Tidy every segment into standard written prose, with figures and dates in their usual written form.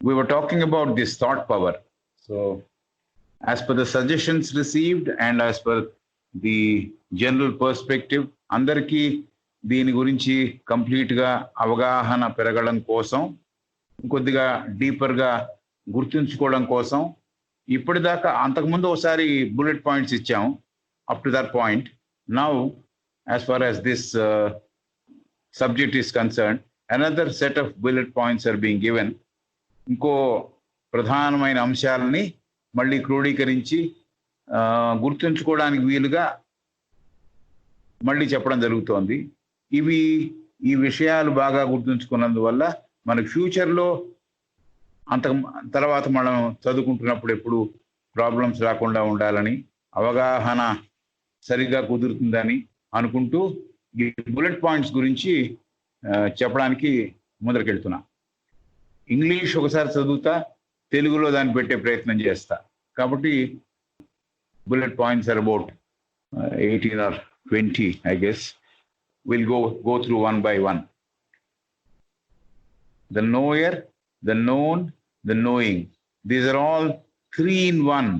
we were talking about this thought power. So as per the suggestions received and as per the general perspective, అందరికీ దీని గురించి complete గా అవగాహన పెరగడం కోసం, కొద్దిగా డీపర్ గా గుర్తుంచుకోవడం కోసం ఇప్పటిదాకా అంతకుముందు ఒకసారి బుల్లెట్ పాయింట్స్ ఇచ్చాం up to that point. Now as far as this subject is concerned, another set of bullet points are being given. ఇంకో ప్రధానమైన అంశాలని మళ్ళీ క్రోడీకరించి గుర్తుంచుకోవడానికి వీలుగా మళ్ళీ చెప్పడం జరుగుతోంది. ఈ విషయాలు బాగా గుర్తుంచుకున్నందువల్ల మనకు ఫ్యూచర్లో తర్వాత మనం చదువుకుంటున్నప్పుడు ఎప్పుడు ప్రాబ్లమ్స్ రాకుండా ఉండాలని, అవగాహన సరిగ్గా కుదురుతుందని అనుకుంటూ ఈ బుల్లెట్ పాయింట్స్ గురించి చెప్పడానికి ముందరకెళ్తున్నా. ఇంగ్లీష్ ఒకసారి చదువుతా, తెలుగులో దాన్ని పెట్టే ప్రయత్నం చేస్తా. కాబట్టి bullet points are about 18 or 20, I guess. We'll go through one by one. The knower, the known, the knowing. These are all three in one,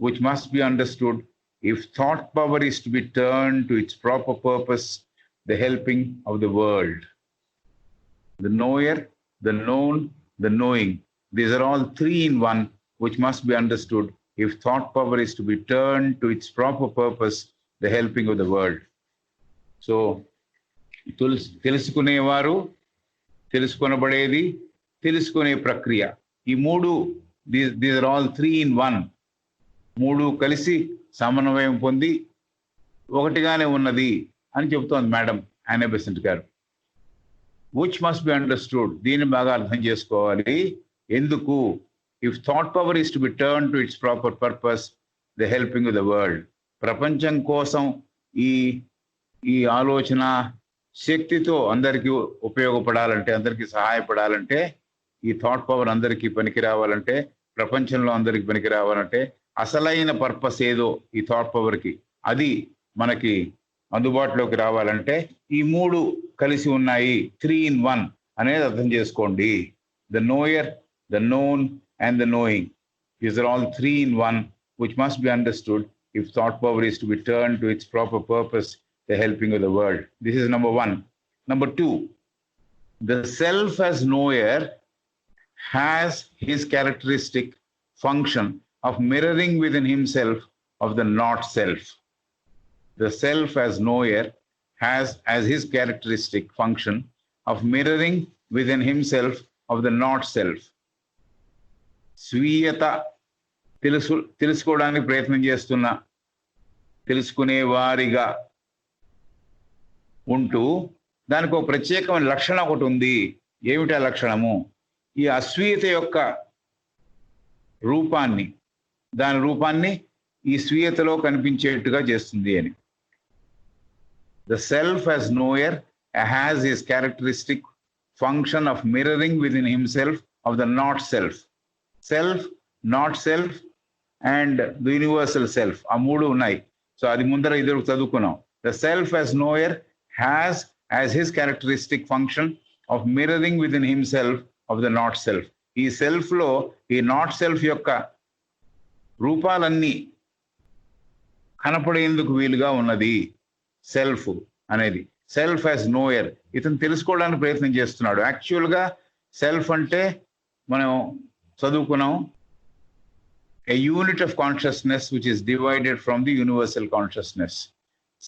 which must be understood if thought power is to be turned to its proper purpose, the helping of the world. The knower, the known, the knowing. These are all three in one, which must be understood if thought power is to be turned to its proper purpose, the helping of the world. So, తెలుసుకునేవారు, తెలుసుకొనబడేది, తెలుసుకునే ప్రక్రియ. ఈ మూడు, these are all three in one. మూడు కలిసి సమన్వయం పొంది ఒకటిగానే ఉన్నది అని చెబుతోంది మేడం యానా బెసెంట్ గారు. విచ్ మస్ట్ బి అండర్స్టూడ్, దీన్ని బాగా అర్థం చేసుకోవాలి. ఎందుకు? If thought power is to be turn to it's proper purpose, the helping the world. ప్రపంచం కోసం ఈ ఆలోచన శక్తితో అందరికీ ఉపయోగపడాలంటే, అందరికీ సహాయపడాలంటే, ఈ థాట్ పవర్ అందరికీ పనికి రావాలంటే, ప్రపంచంలో అందరికీ పనికి రావాలంటే, అసలైన పర్పస్ ఏదో ఈ థాట్ పవర్కి, అది మనకి అందుబాటులోకి రావాలంటే ఈ మూడు కలిసి ఉన్నాయి, 3 in 1 అనేది అర్థం చేసుకోండి. The knower, the known and the knowing, these are all 3 in 1 which must be understood if thought power is to be turned to its proper purpose, the helping of the world. This is number 1. Number 2, the self as knower has his characteristic function of mirroring within himself of the not self. The self as knower has as his characteristic function of mirroring within himself of the not self. స్వీయత తెలుసుకోవడానికి ప్రయత్నం చేస్తున్న, తెలుసుకునే వారిగా ఉంటూ దానికి ఒక ప్రత్యేకమైన లక్షణం ఒకటి ఉంది. ఏమిటా లక్షణము? ఈ అస్వీయత యొక్క రూపాన్ని, దాని రూపాన్ని ఈ స్వీయతలో కనిపించేట్టుగా చేస్తుంది అని. The self as knower has his characteristic function of mirroring within himself of the not self. Self, not self and the universal self. ఆ మూడు ఉన్నాయి. సో అది ముందర ఇద్దరు చదువుకున్నాం. The self as knower has as his characteristic function of mirroring within himself of the not self. ఈ self లో ఈ నాట్ సెల్ఫ్ యొక్క రూపాలన్నీ కనపడేందుకు వీలుగా ఉన్నది సెల్ఫ్ అనేది. సెల్ఫ్ యాజ్ నోయర్, ఇతను తెలుసుకోవడానికి ప్రయత్నం చేస్తున్నాడు. యాక్చువల్గా సెల్ఫ్ అంటే మనం చదువుకున్నాం, a unit of consciousness which is divided from the universal consciousness.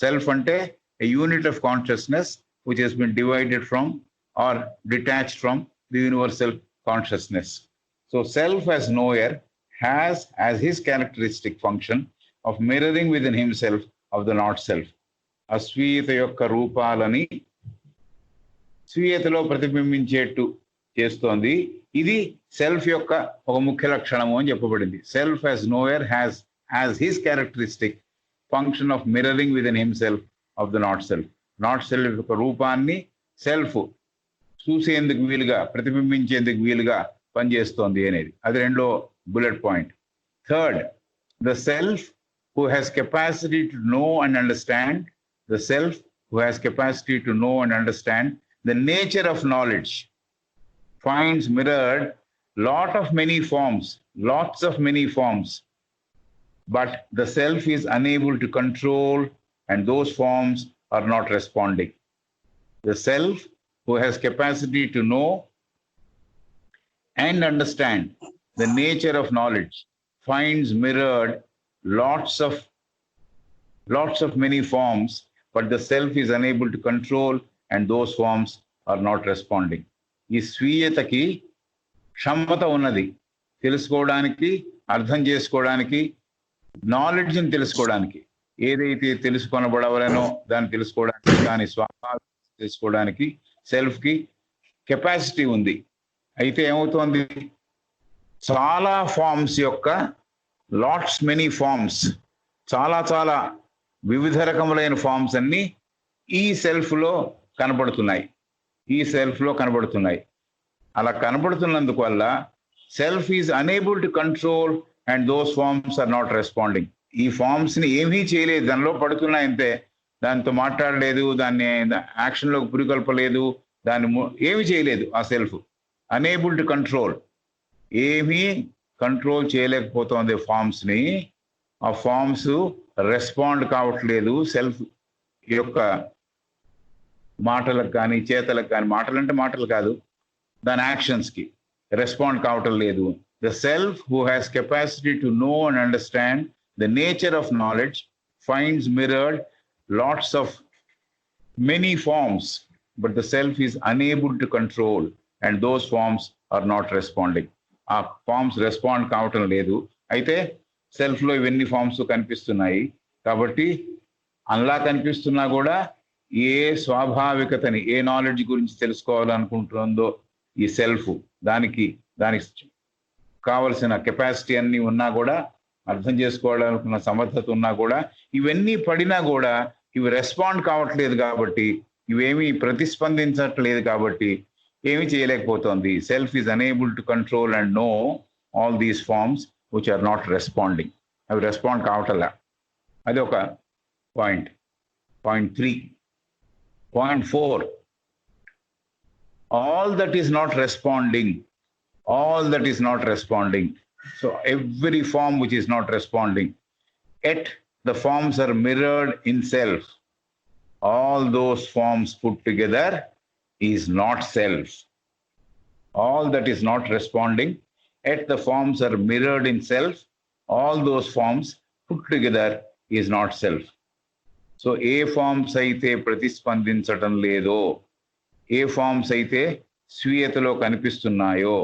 Self ante a unit of consciousness which has been divided from or detached from the universal consciousness. So self as knower has as his characteristic function of mirroring within himself of the not self. అస్వీయత యొక్క రూపాలని స్వీయతలో ప్రతిబింబించేట్టు చేస్తోంది. ఇది self యొక్క ఒక ముఖ్య లక్షణము అని చెప్పబడింది. Self as knower has as his characteristic function of mirroring with in himself of the not self. Not self యొక్క రూపాన్ని సెల్ఫ్ చూసేందుకు వీలుగా, ప్రతిబింబించేందుకు వీలుగా పనిచేస్తోంది అనేది. అది రెండో bullet point. Third, the self who has capacity to know and understand, the self who has capacity to know and understand the nature of knowledge finds mirrored lot of many forms, lots of many forms, but the self is unable to control and those forms are not responding. The self who has capacity to know and understand the nature of knowledge finds mirrored lots of many forms, but the self is unable to control and those forms are not responding. ఈ స్వీయతకి క్షమత ఉన్నది, తెలుసుకోవడానికి, అర్థం చేసుకోవడానికి, నాలెడ్జ్ని తెలుసుకోవడానికి, ఏదైతే తెలుసుకొనబడవలనో దాన్ని తెలుసుకోవడానికి, దాని స్వభావం తెలుసుకోవడానికి సెల్ఫ్కి కెపాసిటీ ఉంది. అయితే ఏమవుతోంది, చాలా ఫార్మ్స్ యొక్క లాట్స్ మెనీ ఫార్మ్స్, చాలా వివిధ రకములైన ఫార్మ్స్ అన్ని ఈ సెల్ఫ్లో కనబడుతున్నాయి. అలా కనబడుతున్నందుకు వల్ల self is unable to control and those forms are not responding. ఈ ఫార్మ్స్ని ఏమీ చేయలేదు, దానిలో పడుతున్నాయి అంతే, దాంతో మాట్లాడలేదు, దాన్ని యాక్షన్లోకి పురికొల్పలేదు, దాన్ని ఏమి చేయలేదు. ఆ సెల్ఫ్ అనేబుల్ టు కంట్రోల్, ఏమీ కంట్రోల్ చేయలేకపోతుంది ఫార్మ్స్ని. ఆ ఫార్మ్స్ రెస్పాండ్ కావట్లేదు సెల్ఫ్ యొక్క మాటలకు కానీ చేతలకు కానీ, మాటలంటే మాటలు కాదు, దాని యాక్షన్స్కి రెస్పాండ్ కావటం లేదు. The self who has capacity to know and understand the nature of knowledge finds mirrored lots of many forms, but the self is unable to control and those forms are not responding. ఆ forms respond కావటం లేదు. అయితే సెల్ఫ్లో ఇవన్నీ forms కనిపిస్తున్నాయి కాబట్టి అలా కనిపిస్తున్నా కూడా ఏ స్వాభావికతని, ఏ నాలెడ్జ్ గురించి తెలుసుకోవాలనుకుంటుందో ఈ సెల్ఫ్, దానికి కావలసిన కెపాసిటీ అన్నీ ఉన్నా కూడా, అర్థం చేసుకోవాలనుకున్న సమర్థత ఉన్నా కూడా, ఇవన్నీ పడినా కూడా ఇవి రెస్పాండ్ కావట్లేదు కాబట్టి, ఇవేమీ ప్రతిస్పందించట్లేదు కాబట్టి ఏమీ చేయలేకపోతుంది. Self is unable to control and know all these forms which are not responding. అవి రెస్పాండ్ కావటంలా. అది ఒక point. Point 3. Point 4, all that is not responding. So every form which is not responding, yet the forms are mirrored in self. All those forms put together is not self. All that is not responding, yet the forms are mirrored in self. All those forms put together is not self. So ఏ forms అయితే ప్రతిస్పందించటం లేదో, ఏ forms అయితే స్వీయతలో కనిపిస్తున్నాయో,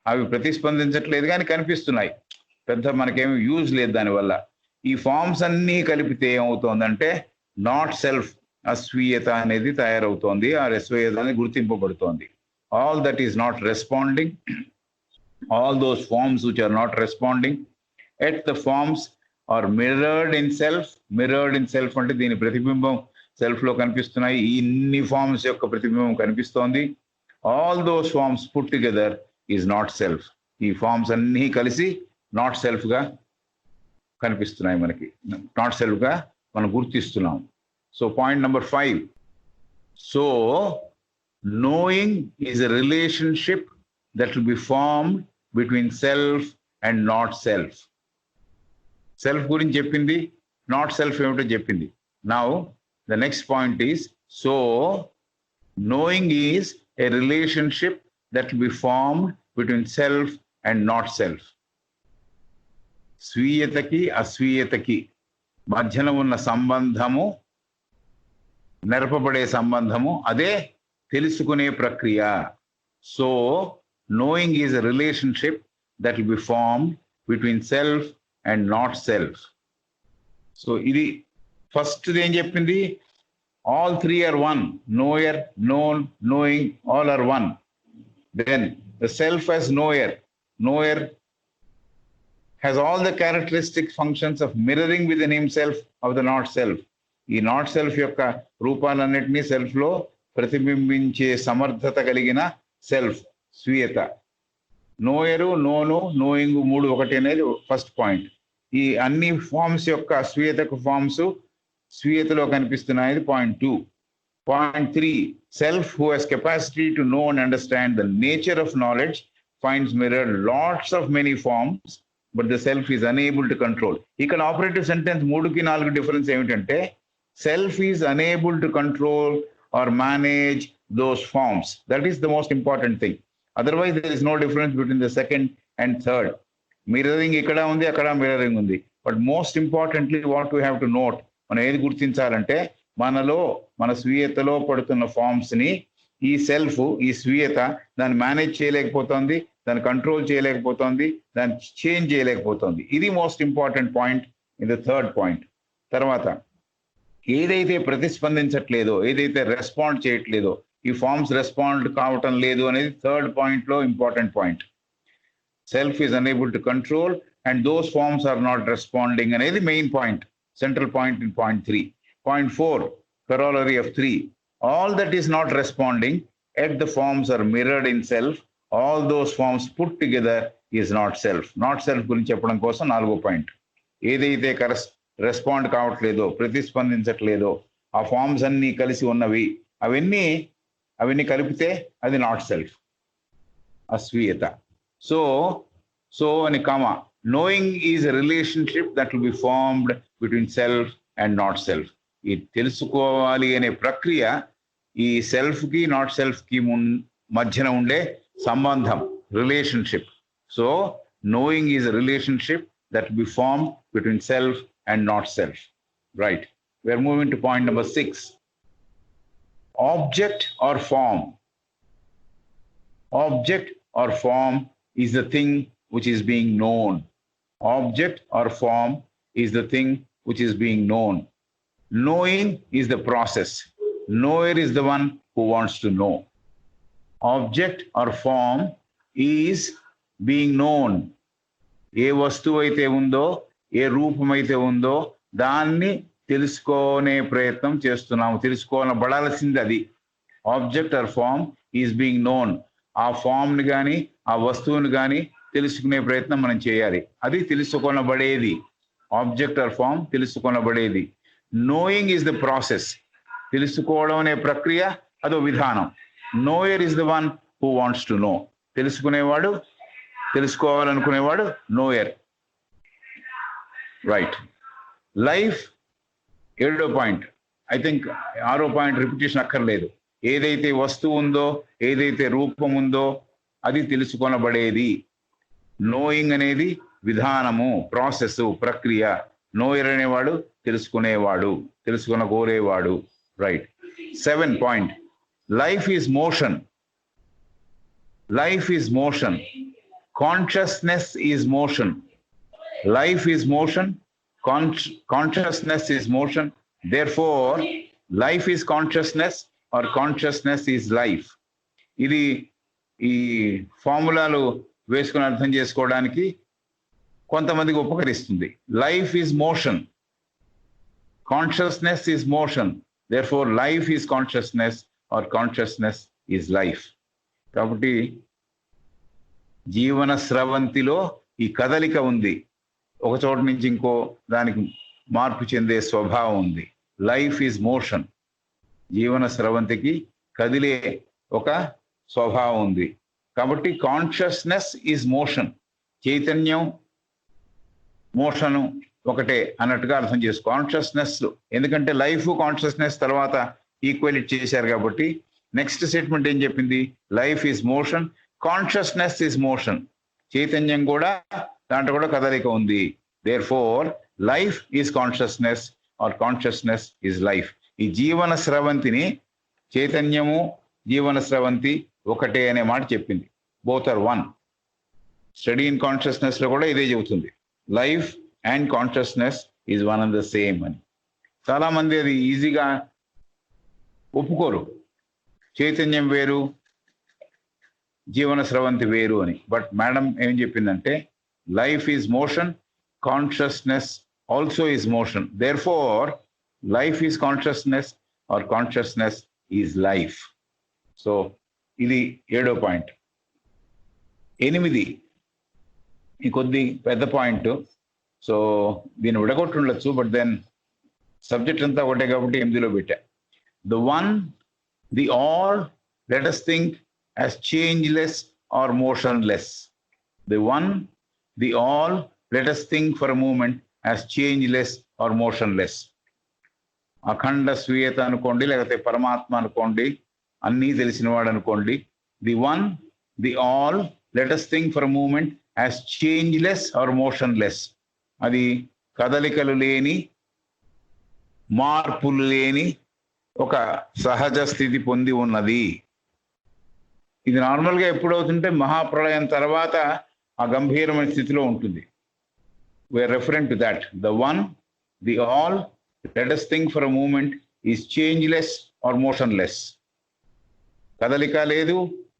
అవి ప్రతిస్పందించట్లేదు కానీ కనిపిస్తున్నాయి, పెద్ద మనకేమి యూజ్ లేదు దానివల్ల. ఈ ఫార్మ్స్ అన్నీ కలిపితే ఏమవుతోందంటే నాట్ సెల్ఫ్, అస్వీయత అనేది తయారవుతోంది, ఆ అస్వీయత అనేది గుర్తింపబడుతోంది. All that is not responding, all those forms which are not responding, at the forms are mirrored in self. Mirrored in self అంటే దీని ప్రతిబింబం సెల్ఫ్లో కనిపిస్తున్నాయి, ఇన్ని ఫార్మ్స్ యొక్క ప్రతిబింబం కనిపిస్తోంది. All those forms put together is not self. ఈ ఫార్మ్స్ అన్నీ కలిసి నాట్ సెల్ఫ్గా కనిపిస్తున్నాయి మనకి, నాట్ సెల్ఫ్గా మనం గుర్తిస్తున్నాం. So point number 5. So knowing is a relationship that will be formed between self and not self. Self గురించి చెప్పింది, నాట్ సెల్ఫ్ ఏమిటో చెప్పింది. Now the next point is, so knowing is a relationship that will be formed between self and not self. స్వీయతకి అస్వీయతకి మధ్యన ఉన్న సంబంధము, నెరపబడే సంబంధము, అదే తెలుసుకునే ప్రక్రియ. So knowing is a relationship that will be formed between self and not self. So ఇది first ఏం చెప్పింది, all three are one. Knower, known, knowing, all are one. Then the self as knower. Knower has all the characteristic functions of mirroring within himself of the not self. ఈ not self యొక్క రూపాలన్నిటినీ సెల్ఫ్లో ప్రతిబింబించే సమర్థత కలిగిన self స్వీయత. నోయరు, నోను, knowing మూడు ఒకటి అనేది first point. ఈ అన్ని ఫార్మ్స్ యొక్క స్వీయతకు ఫార్మ్స్ స్వీయతలో కనిపిస్తున్నాయి, point 2. Point 3, self who has capacity to know and understand the nature of knowledge finds mirrored lots of many forms, but the self is unable to control. ఇక్కడ operative sentence 3కి 4 difference ఏమిటంటే self is unable to control or manage those forms. That is the most important thing. Otherwise, there is no difference between the second and third. Mirroring ikkada undi, akkada mirroring undi. But most importantly, what we have to note, మనం ఏది గుర్తించాలంటే మనలో మన స్వీయతలో పడుతున్న forms ని ఈ self ఈ స్వీయత దాన్ని manage చేయలేకపోతుంది, దాన్ని కంట్రోల్ చేయలేకపోతుంది, దాన్ని చేంజ్ చేయలేకపోతుంది. ఇది most important point in the third point. తర్వాత ఏదైతే ప్రతిస్పందించట్లేదో, ఏదైతే రెస్పాండ్ చేయట్లేదో, ఈ ఫార్మ్స్ రెస్పాండ్ కావటం లేదు అనేది థర్డ్ పాయింట్ లో important point. Self is unable to control and those forms are not responding అనేది main point, central point in point 3. Point 4, corollary of 3. All that is not responding, yet the forms are mirrored in self. All those forms put together is not self. Not self గురించి చెప్పడం కోసం 4వ point. ఏదైతే respond కావట్లేదో, ప్రతిస్పందించట్లేదో, ఆ forms అన్ని కలిసి ఉన్నవి, అవన్నీ కలిపితే అది నాట్ సెల్ఫ్, అస్వీయత. సో అని comma, knowing is a relationship that will be formed between self and not self. ఈ తెలుసుకోవాలి అనే ప్రక్రియ ఈ సెల్ఫ్ కి నాట్ సెల్ఫ్ కి మధ్యన ఉండే సంబంధం, relationship. So knowing is a relationship that will be formed between self and not self. Right. We are moving to point number 6. Object or form. Object or form is the thing which is being known. Object or form is the thing which is being known. Knowing is the process. Knower is the one who wants to know. Object or form is being known. ఏ వస్తువు అయితే ఉందో, ఏ రూపం అయితే ఉందో దాన్ని తెలుసుకునే ప్రయత్నం చేస్తున్నాము, తెలుసుకోబడాల్సింది అది. Object or form is being known. ఆ ఫామ్ని కానీ ఆ వస్తువుని కానీ తెలుసుకునే ప్రయత్నం మనం చేయాలి, అది తెలుసుకొనబడేది. ఆబ్జెక్ట్ ఆర్ ఫామ్ తెలుసుకొనబడేది. Knowing is the process. తెలుసుకోవడం అనే ప్రక్రియ అదో విధానం. Knower is the one who wants to know. తెలుసుకునేవాడు, తెలుసుకోవాలనుకునేవాడు నోయర్. రైట్. లైఫ్ 7వ పాయింట్. ఐ థింక్ 6వ పాయింట్ రిపిటేషన్ అక్కర్లేదు. ఏదైతే వస్తువు ఉందో, ఏదైతే రూపం ఉందో అది తెలుసుకొనబడేది. నోయింగ్ అనేది విధానము, ప్రాసెస్, ప్రక్రియ. నోయర్ అనేవాడు తెలుసుకునేవాడు, తెలుసుకొనగోరేవాడు. Right. 7 point. Life is motion. Life is motion. Consciousness is motion. Life is motion. Consciousness is motion. Therefore, life is consciousness or consciousness is life. ఇది ఈ ఫార్ములాలు వేసుకుని అర్థం చేసుకోవడానికి కొంతమందికి ఉపకరిస్తుంది. Life is motion, consciousness is motion. Therefore life is consciousness or consciousness is life. కాబట్టి జీవన స్రవంతిలో ఈ కదలిక ఉంది, ఒక చోట నుంచి ఇంకో దానికి మార్పు చెందే స్వభావం ఉంది. Life is motion. జీవన స్రవంతికి కదిలే ఒక స్వభావం ఉంది. కాబట్టి కాన్షియస్నెస్ ఈజ్ మోషన్. చైతన్యం మోషను ఒకటే అన్నట్టుగా అర్థం చేసుకో. కాన్షియస్నెస్, ఎందుకంటే లైఫ్ కాన్షియస్నెస్ తర్వాత ఈక్వలిట్ చేశారు కాబట్టి నెక్స్ట్ స్టేట్మెంట్ ఏం చెప్పింది? Life is motion, consciousness is motion. చైతన్యం కూడా, దాంట్లో కూడా కదలిక ఉంది. Therefore life is consciousness or consciousness is life. ఈ జీవన స్రవంతిని, చైతన్యము జీవన స్రవంతి ఒకటే అనే మాట చెప్పింది. Both are one. Study in consciousness లో కూడా ఇదే చెబుతుంది. Life and consciousness is one and the same అని. చాలా మంది అది ఈజీగా ఒప్పుకోరు, చైతన్యం వేరు జీవన స్రవంతి వేరు అని. బట్ మేడం ఏం చెప్పిందంటే life is motion, consciousness also is motion. Therefore life is consciousness or consciousness is life. So ఇది 7వ పాయింట్. 8 ఈ కొద్ది పెద్ద పాయింట్. సో దీన్ని విడగొట్టి ఉండొచ్చు, బట్ దెన్ సబ్జెక్ట్ అంతా ఒకటే కాబట్టి 8లో పెట్టా. The one, the all, let us think as changeless, or motionless. The one, the all, let us think for a moment as changeless or motionless. అఖండ స్వీయత అనుకోండి, లేకపోతే పరమాత్మ అనుకోండి, అన్నీ తెలిసినవాడు అనుకోండి. The one, the all, let us think for a moment as changeless or motionless. అది కదలికలు లేని, మార్పులు లేని ఒక సహజ స్థితి పొంది ఉన్నది. ఇది నార్మల్గా ఎప్పుడవుతుంటే మహాప్రళయం తర్వాత ఆ గంభీరమైన స్థితిలో ఉంటుంది. We are referent to that. The one, the all, let us think for a moment is changeless or motionless. కదలిక లేదు,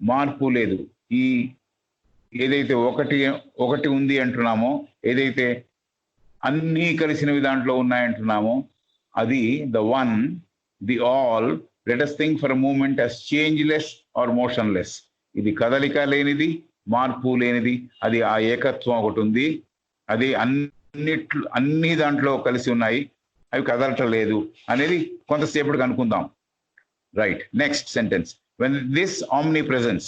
మార్పు లేదు. ఈ ఏదైతే ఒకటి ఉంది అంటున్నామో, ఏదైతే అన్నీ కలిసినవి దాంట్లో ఉన్నాయంటున్నామో, అది the one, the all, let us think for a moment as changeless or motionless. ఇది కదలిక లేనిది, మార్పు లేనిది. అది ఆ ఏకత్వం ఒకటి ఉంది. అది అన్ని దాంట్లో కలిసి ఉన్నాయి, అవి కదలటం లేదు అనేది కొంతసేపటికి అనుకుందాం. Right, next sentence. when this omnipresence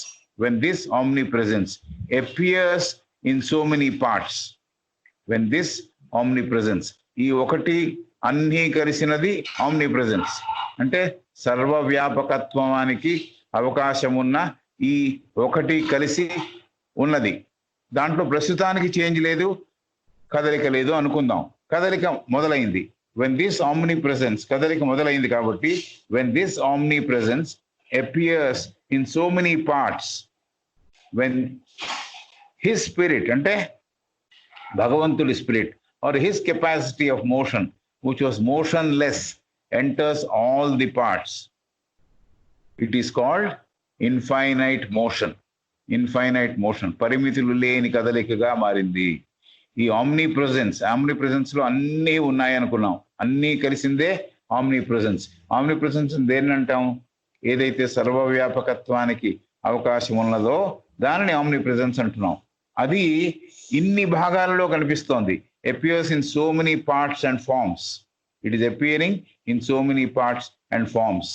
appears in so many parts. when this omnipresence, ఈ ఒకటి అన్నీ కలిసినది omnipresence అంటే సర్వవ్యాపకత్వానికి అవకాశం ఉన్న ఈ ఒకటి కలిసి ఉన్నది. దాంట్లో ప్రస్తుతానికి చేంజ్ లేదు, కదలిక లేదు అనుకుందాం. కదలిక మొదలైంది. when this omnipresence, కదలిక మొదలైంది కాబట్టి when this omnipresence appears in so many parts, when his spirit అంటే భగవంతుడి spirit or his capacity of motion which was motionless enters all the parts, it is called infinite motion. పరిమితులు లేని కదలికగా మారింది. ఈ ఆమ్నిప్రెజెన్స్ లో అన్నీ ఉన్నాయి అనుకున్నాం. అన్నీ కలిసిందే ఆమ్నిప్రెజెన్స్ దేన్ని అంటాం? ఏదైతే సర్వవ్యాపకత్వానికి అవకాశం ఉన్నదో దానిని ఆమ్నిప్రెజెన్స్ అంటున్నాం. అది ఇన్ని భాగాలలో కనిపిస్తోంది. appears in so many parts and forms. It is appearing in so many parts and forms.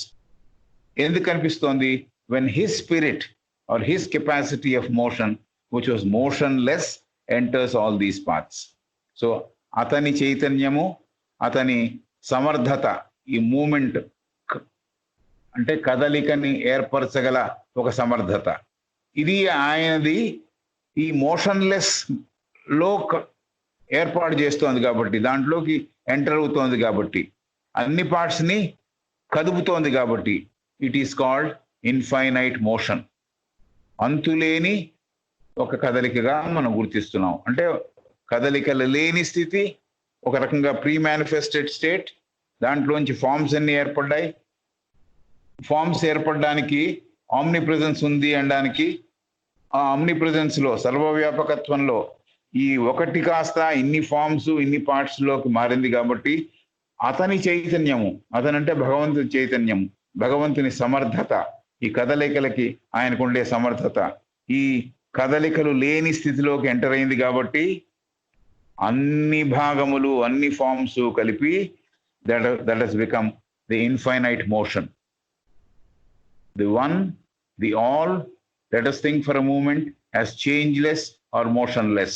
ఎందుకు కనిపిస్తోంది? when his spirit or his capacity of motion which was motionless enters all these parts. So అతని చైతన్యము, అతని సమర్థత, ఈ moment అంటే కదలికని ఏర్పరచగల ఒక సమర్థత, ఇది ఆయనది ఈ మోషన్లెస్ లో ఏర్పాటు చేస్తోంది కాబట్టి, దాంట్లోకి ఎంటర్ అవుతోంది కాబట్టి, అన్ని పార్ట్స్ ని కదుపుతోంది కాబట్టి it is called infinite motion. అంతులేని ఒక కదలికగా మనం గుర్తిస్తున్నాం. అంటే కదలికలు లేని స్థితి ఒక రకంగా ప్రీ మేనిఫెస్టెడ్ స్టేట్. దాంట్లోంచి ఫామ్స్ అన్ని ఏర్పడ్డాయి. ఫామ్స్ ఏర్పడడానికి ఆమ్నిప్రెజెన్స్ ఉంది అనడానికి, ఆ ఆమ్నిప్రెజెన్స్ లో సర్వవ్యాపకత్వంలో ఈ ఒకటి కాస్త ఇన్ని ఫామ్స్ ఇన్ని పార్ట్స్ లోకి మారింది కాబట్టి అతని చైతన్యము, అతనంటే భగవంతుని చైతన్యము, భగవంతుని సమర్థత, ఈ కదలికలకి ఆయనకుండే సమర్థత ఈ కదలికలు లేని స్థితిలోకి ఎంటర్ అయింది కాబట్టి అన్ని భాగములు అన్ని ఫామ్స్ కలిపి that has become the infinite motion. The one, the all, let us think for a moment as changeless or motionless.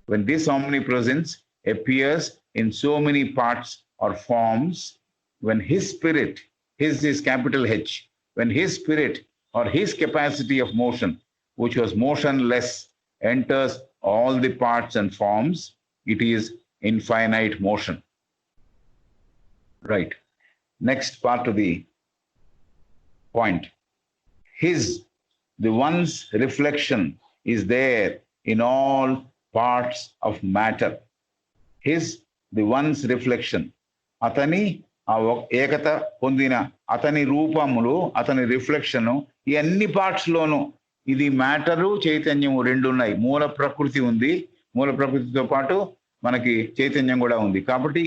When this omnipresence appears in so many parts or forms, when his spirit, his is capital H, when his spirit or his capacity of motion which was motionless enters all the parts and forms, it is infinite motion. Right. Next part of the point. The one's reflection is there in all parts of matter. The one's reflection. అతని ఆ ఏకత పొందిన అతని రూపములు, అతని reflection ఈ అన్ని parts లోనూ, ఇది మ్యాటరు చైతన్యము రెండు ఉన్నాయి. మూల ప్రకృతి ఉంది, మూల ప్రకృతితో పాటు మనకి చైతన్యం కూడా ఉంది. కాబట్టి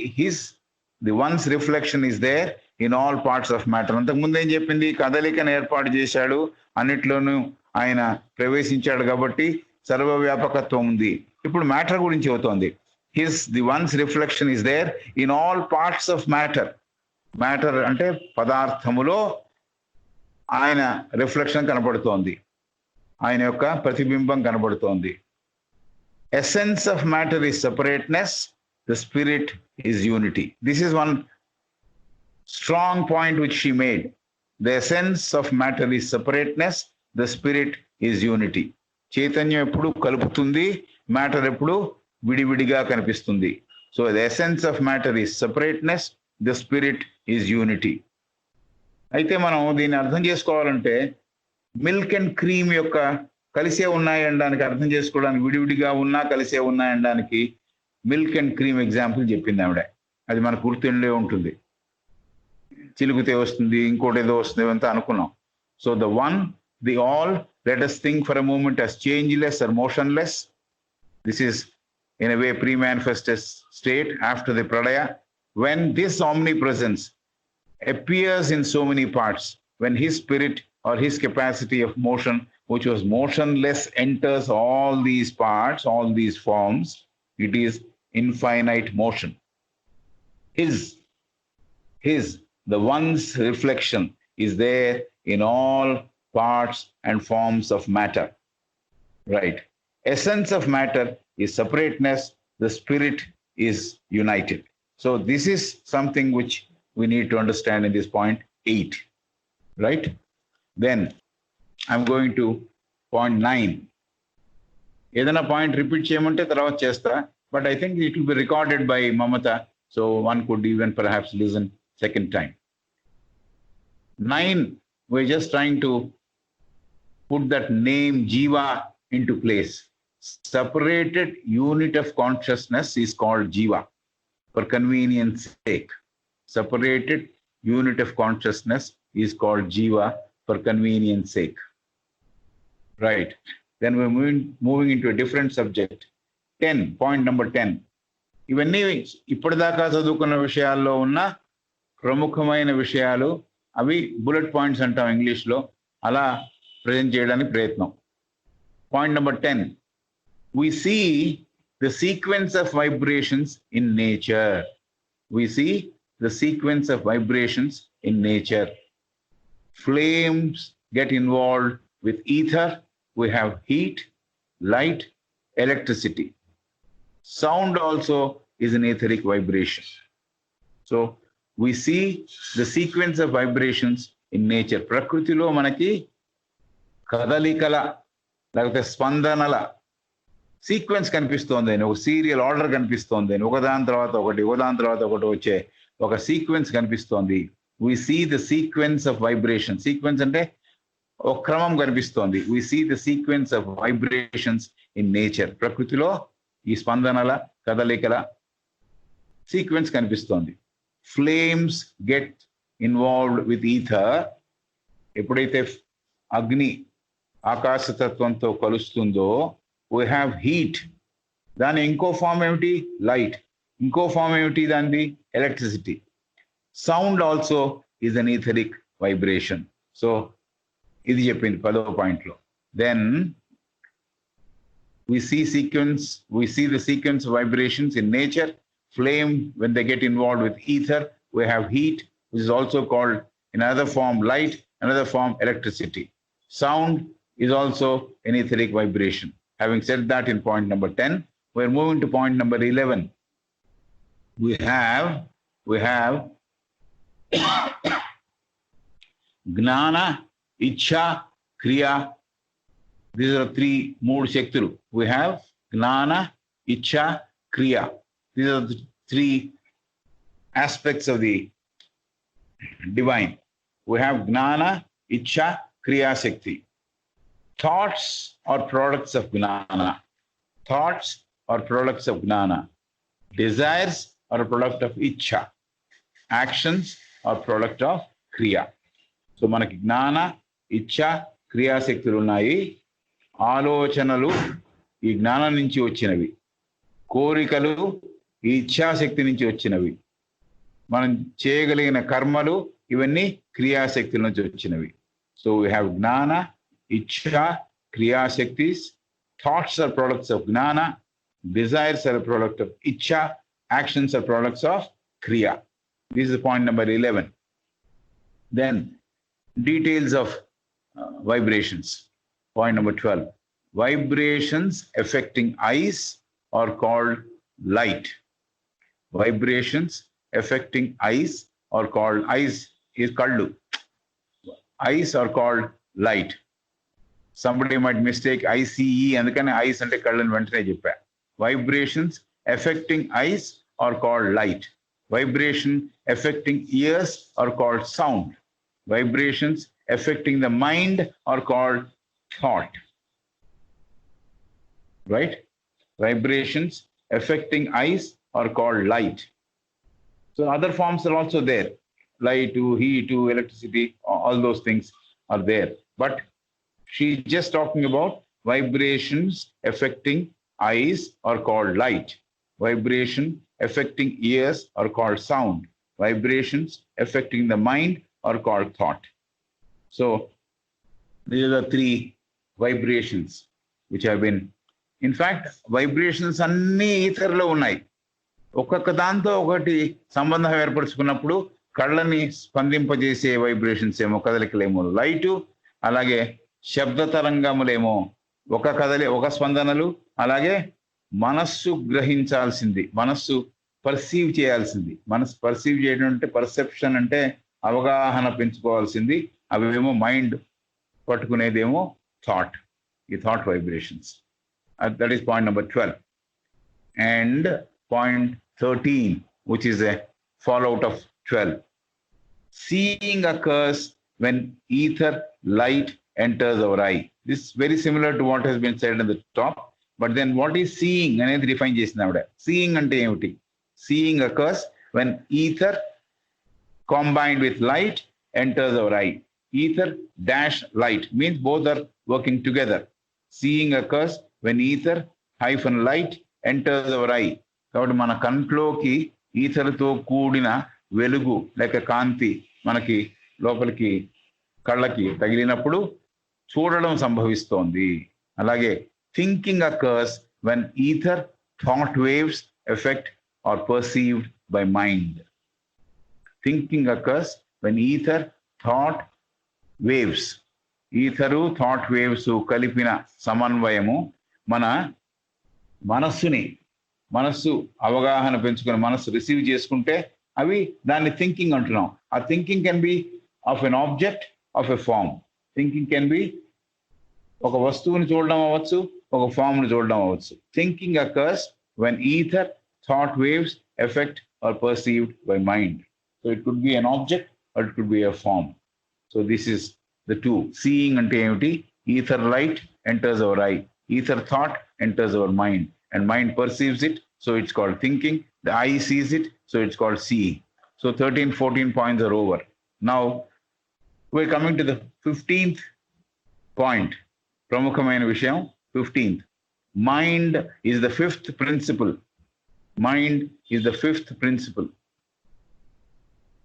the one's reflection is there in all parts of matter. అంతకుముందు ఏం చెప్పింది? కదలికను ఏర్పాటు చేశాడు, అన్నిట్లోనూ ఆయన ప్రవేశించాడు కాబట్టి సర్వవ్యాపకత్వం ఉంది. ఇప్పుడు మ్యాటర్ గురించి అవుతోంది. The one's reflection is there in all parts of matter. Matter అంటే పదార్థములో ఆయన రిఫ్లెక్షన్ కనపడుతోంది. ఆయన యొక్క ప్రతిబింబం కనబడుతోంది. Essence of matter is separateness, the spirit is unity. This is one strong point which she made. The essence of matter is separateness, the spirit is unity. చైతన్యం ఎప్పుడు కలుపుతుంది, మ్యాటర్ ఎప్పుడు విడివిడిగా కనిపిస్తుంది. So the essence of matter is separateness, the spirit is unity. అయితే మనం దీన్ని అర్థం చేసుకోవాలంటే మిల్క్ అండ్ క్రీమ్ యొక్క కలిసే ఉన్నాయనడానికి అర్థం చేసుకోవడానికి, విడివిడిగా ఉన్నా కలిసే ఉన్నాయనడానికి మిల్క్ అండ్ క్రీమ్ ఎగ్జాంపుల్ చెప్పింది ఆవిడ. అది మనకు గుర్తుండే ఉంటుంది. చిలుకుతే వస్తుంది, ఇంకోటి ఏదో వస్తుంది అంతా అనుకున్నాం. So the one, the all, let us think for a moment as changeless or motionless. This is in a way pre-manifested state after the pradaya. When this omnipresence appears in so many parts, when his spirit or his capacity of motion, which was motionless, enters all these parts, all these forms, it is infinite motion. The one's reflection is there in all parts and forms of matter. Right. Essence of matter is separateness, the spirit is united. So this is something which we need to understand in this point 8. Right? Then I'm going to point 9. Edana point repeat cheyamante tarvata chesta, but I think it will be recorded by Mamata, so one could even perhaps listen second time. 9, we're just trying to put that name Jiva into place. Separated unit of consciousness is called Jiva, for convenience sake. Separated unit of consciousness is called Jiva, for convenience sake. Right. Then we're moving into a different subject. 10, point number 10. ఇవన్నీ ఇప్పటిదాకా చదువుకున్న విషయాల్లో ఉన్న ప్రముఖమైన విషయాలు, అవి bullet points అంటాం ఇంగ్లీష్లో, అలా ప్రజెంట్ చేయడానికి ప్రయత్నం. Point number 10, we see the sequence of vibrations in nature. We see the sequence of vibrations in nature. Flames get involved with ether. We have heat, light, electricity. Sound also is an etheric vibration. So we see the sequence of vibrations in nature. ప్రకృతిలో మనకి కదలికల లేకపోతే స్పందనల sequence కనిపిస్తోంది, ఒక serial order కనిపిస్తోంది, ఒకదాని తర్వాత ఒకటి వచ్చే ఒక సీక్వెన్స్ కనిపిస్తోంది. we see the sequence of vibration. Sequence అంటే ఒక క్రమం కనిపిస్తోంది. we see the sequence of vibrations in nature. ప్రకృతిలో ఈ స్పందనల కదలికల సీక్వెన్స్ కనిపిస్తోంది. Flames get involved with ether. ఎప్పుడైతే అగ్ని ఆకాశతత్వంతో కలుస్తుందో we have heat. దాని ఇంకో ఫామ్ ఏమిటి? లైట్. ఇంకో ఫామ్ ఏమిటి దానిది? Electricity. Sound also is an etheric vibration. So ఇది చెప్పింది 10వ పాయింట్లో. Then we see the sequence of vibrations in nature. Flame, when they get involved with ether, we have heat, which is also called in another form light, another form electricity. Sound is also an etheric vibration. Having said that in point number 10, we're moving to point number 11. We have Gnana, Ichha, Kriya. These are మూడు శక్తులు. We have Gnana, Ichha, Kriya. These are the 3 aspects of the divine. We have Gnana, Ichha, Kriya Shakti. Thoughts are products of Gnana. Thoughts are products of Gnana. Desires are a product of Ichha. Actions are product of Kriya. So మనకి జ్ఞాన, ఇచ్ఛ, క్రియాశక్తులు ఉన్నాయి. ఆలోచనలు ఈ జ్ఞానం నుంచి వచ్చినవి, కోరికలు ఈ ఇచ్ఛాశక్తి నుంచి వచ్చినవి, మనం చేయగలిగిన కర్మలు ఇవన్నీ క్రియాశక్తుల నుంచి వచ్చినవి. సో వీ హ్యావ్ జ్ఞాన, ఇచ్ఛ, క్రియాశక్తిస్. థాట్స్ ఆర్ ప్రొడక్ట్స్ ఆఫ్ జ్ఞాన, desires are a product of ichha, actions are products of kriya. This is point number 11. Then details of vibrations. Point number 12. Vibrations affecting eyes are called light. Vibrations affecting eyes are called, eyes is kallu. Eyes are called light. Somebody might mistake ICE and the eyes and kallu. Vibrations affecting eyes are called light. Vibration affecting ears are called sound. Vibrations affecting the mind are called thought. Right? Vibrations affecting eyes are called light. So other forms are also there. Light, heat, electricity, all those things are there. But she's just talking about vibrations affecting eyes are called light. Vibration affecting ears are called sound. Vibrations affecting the mind are called thought. So these are the three vibrations which have been, in fact, vibrations అన్ని ఈథర్లో ఉన్నాయి. ఒక్కొక్క దాంతో ఒకటి సంబంధం ఏర్పరచుకున్నప్పుడు కళ్ళని స్పందింపజేసే vibrations ఏమో, కదలికలేమో light, అలాగే శబ్ద తరంగములేమో ఒక స్పందనలు, అలాగే మనస్సు గ్రహించాల్సింది, మనస్సు పర్సీవ్ చేయాల్సింది. మనస్సు పర్సీవ్ చేయడం అంటే పర్సెప్షన్ అంటే అవగాహన పెంచుకోవాల్సింది, అవేమో మైండ్ పట్టుకునేదేమో థాట్, ఈ thought vibrations. That is point number 12. And point 13, which is a fallout of 12. Seeing occurs when ether light enters our eye. This is very similar to what has been said in the top. But then what is seeing? అనేది define చేసిన ఆవిడ. Seeing అంటే ఏమిటి? Seeing occurs when ether combined with light enters our eye. Ether dash light means both are working together. Seeing occurs when ether hyphen light enters our eye. కాబట్టి మన కంట్లోకి ఈథర్తో కూడిన వెలుగు లేక కాంతి మనకి లోపలికి కళ్ళకి తగిలినప్పుడు చూడడం సంభవిస్తోంది. అలాగే thinking occurs when ether thought waves effect are perceived by mind. Thinking occurs when ether thought waves, ether thought waves కలిపిన సమన్వయము మన మనస్సు అవగాహన పెంచుకుని మనస్సు రిసీవ్ చేసుకుంటే అవి దాన్ని థింకింగ్ అంటున్నాం. ఆ thinking can be of an object of a form. Thinking can be ఒక వస్తువుని చూడడం అవ్వచ్చు, ఒక ఫామ్ని చూడడం అవ్వచ్చు. Thinking occurs when ether thought waves effect are perceived by mind. So it could be an object or it could be a form. So this is the two. Seeing అంటే ఏమిటి? Ether light enters our eye. Ether thought enters our mind, and mind perceives it, so it's called thinking. The eye sees it, so it's called seeing. So 13, 14 points are over. Now we're coming to the 15th point. Pramukhamayana vishayam, 15th. Mind is the fifth principle. Mind is the fifth principle.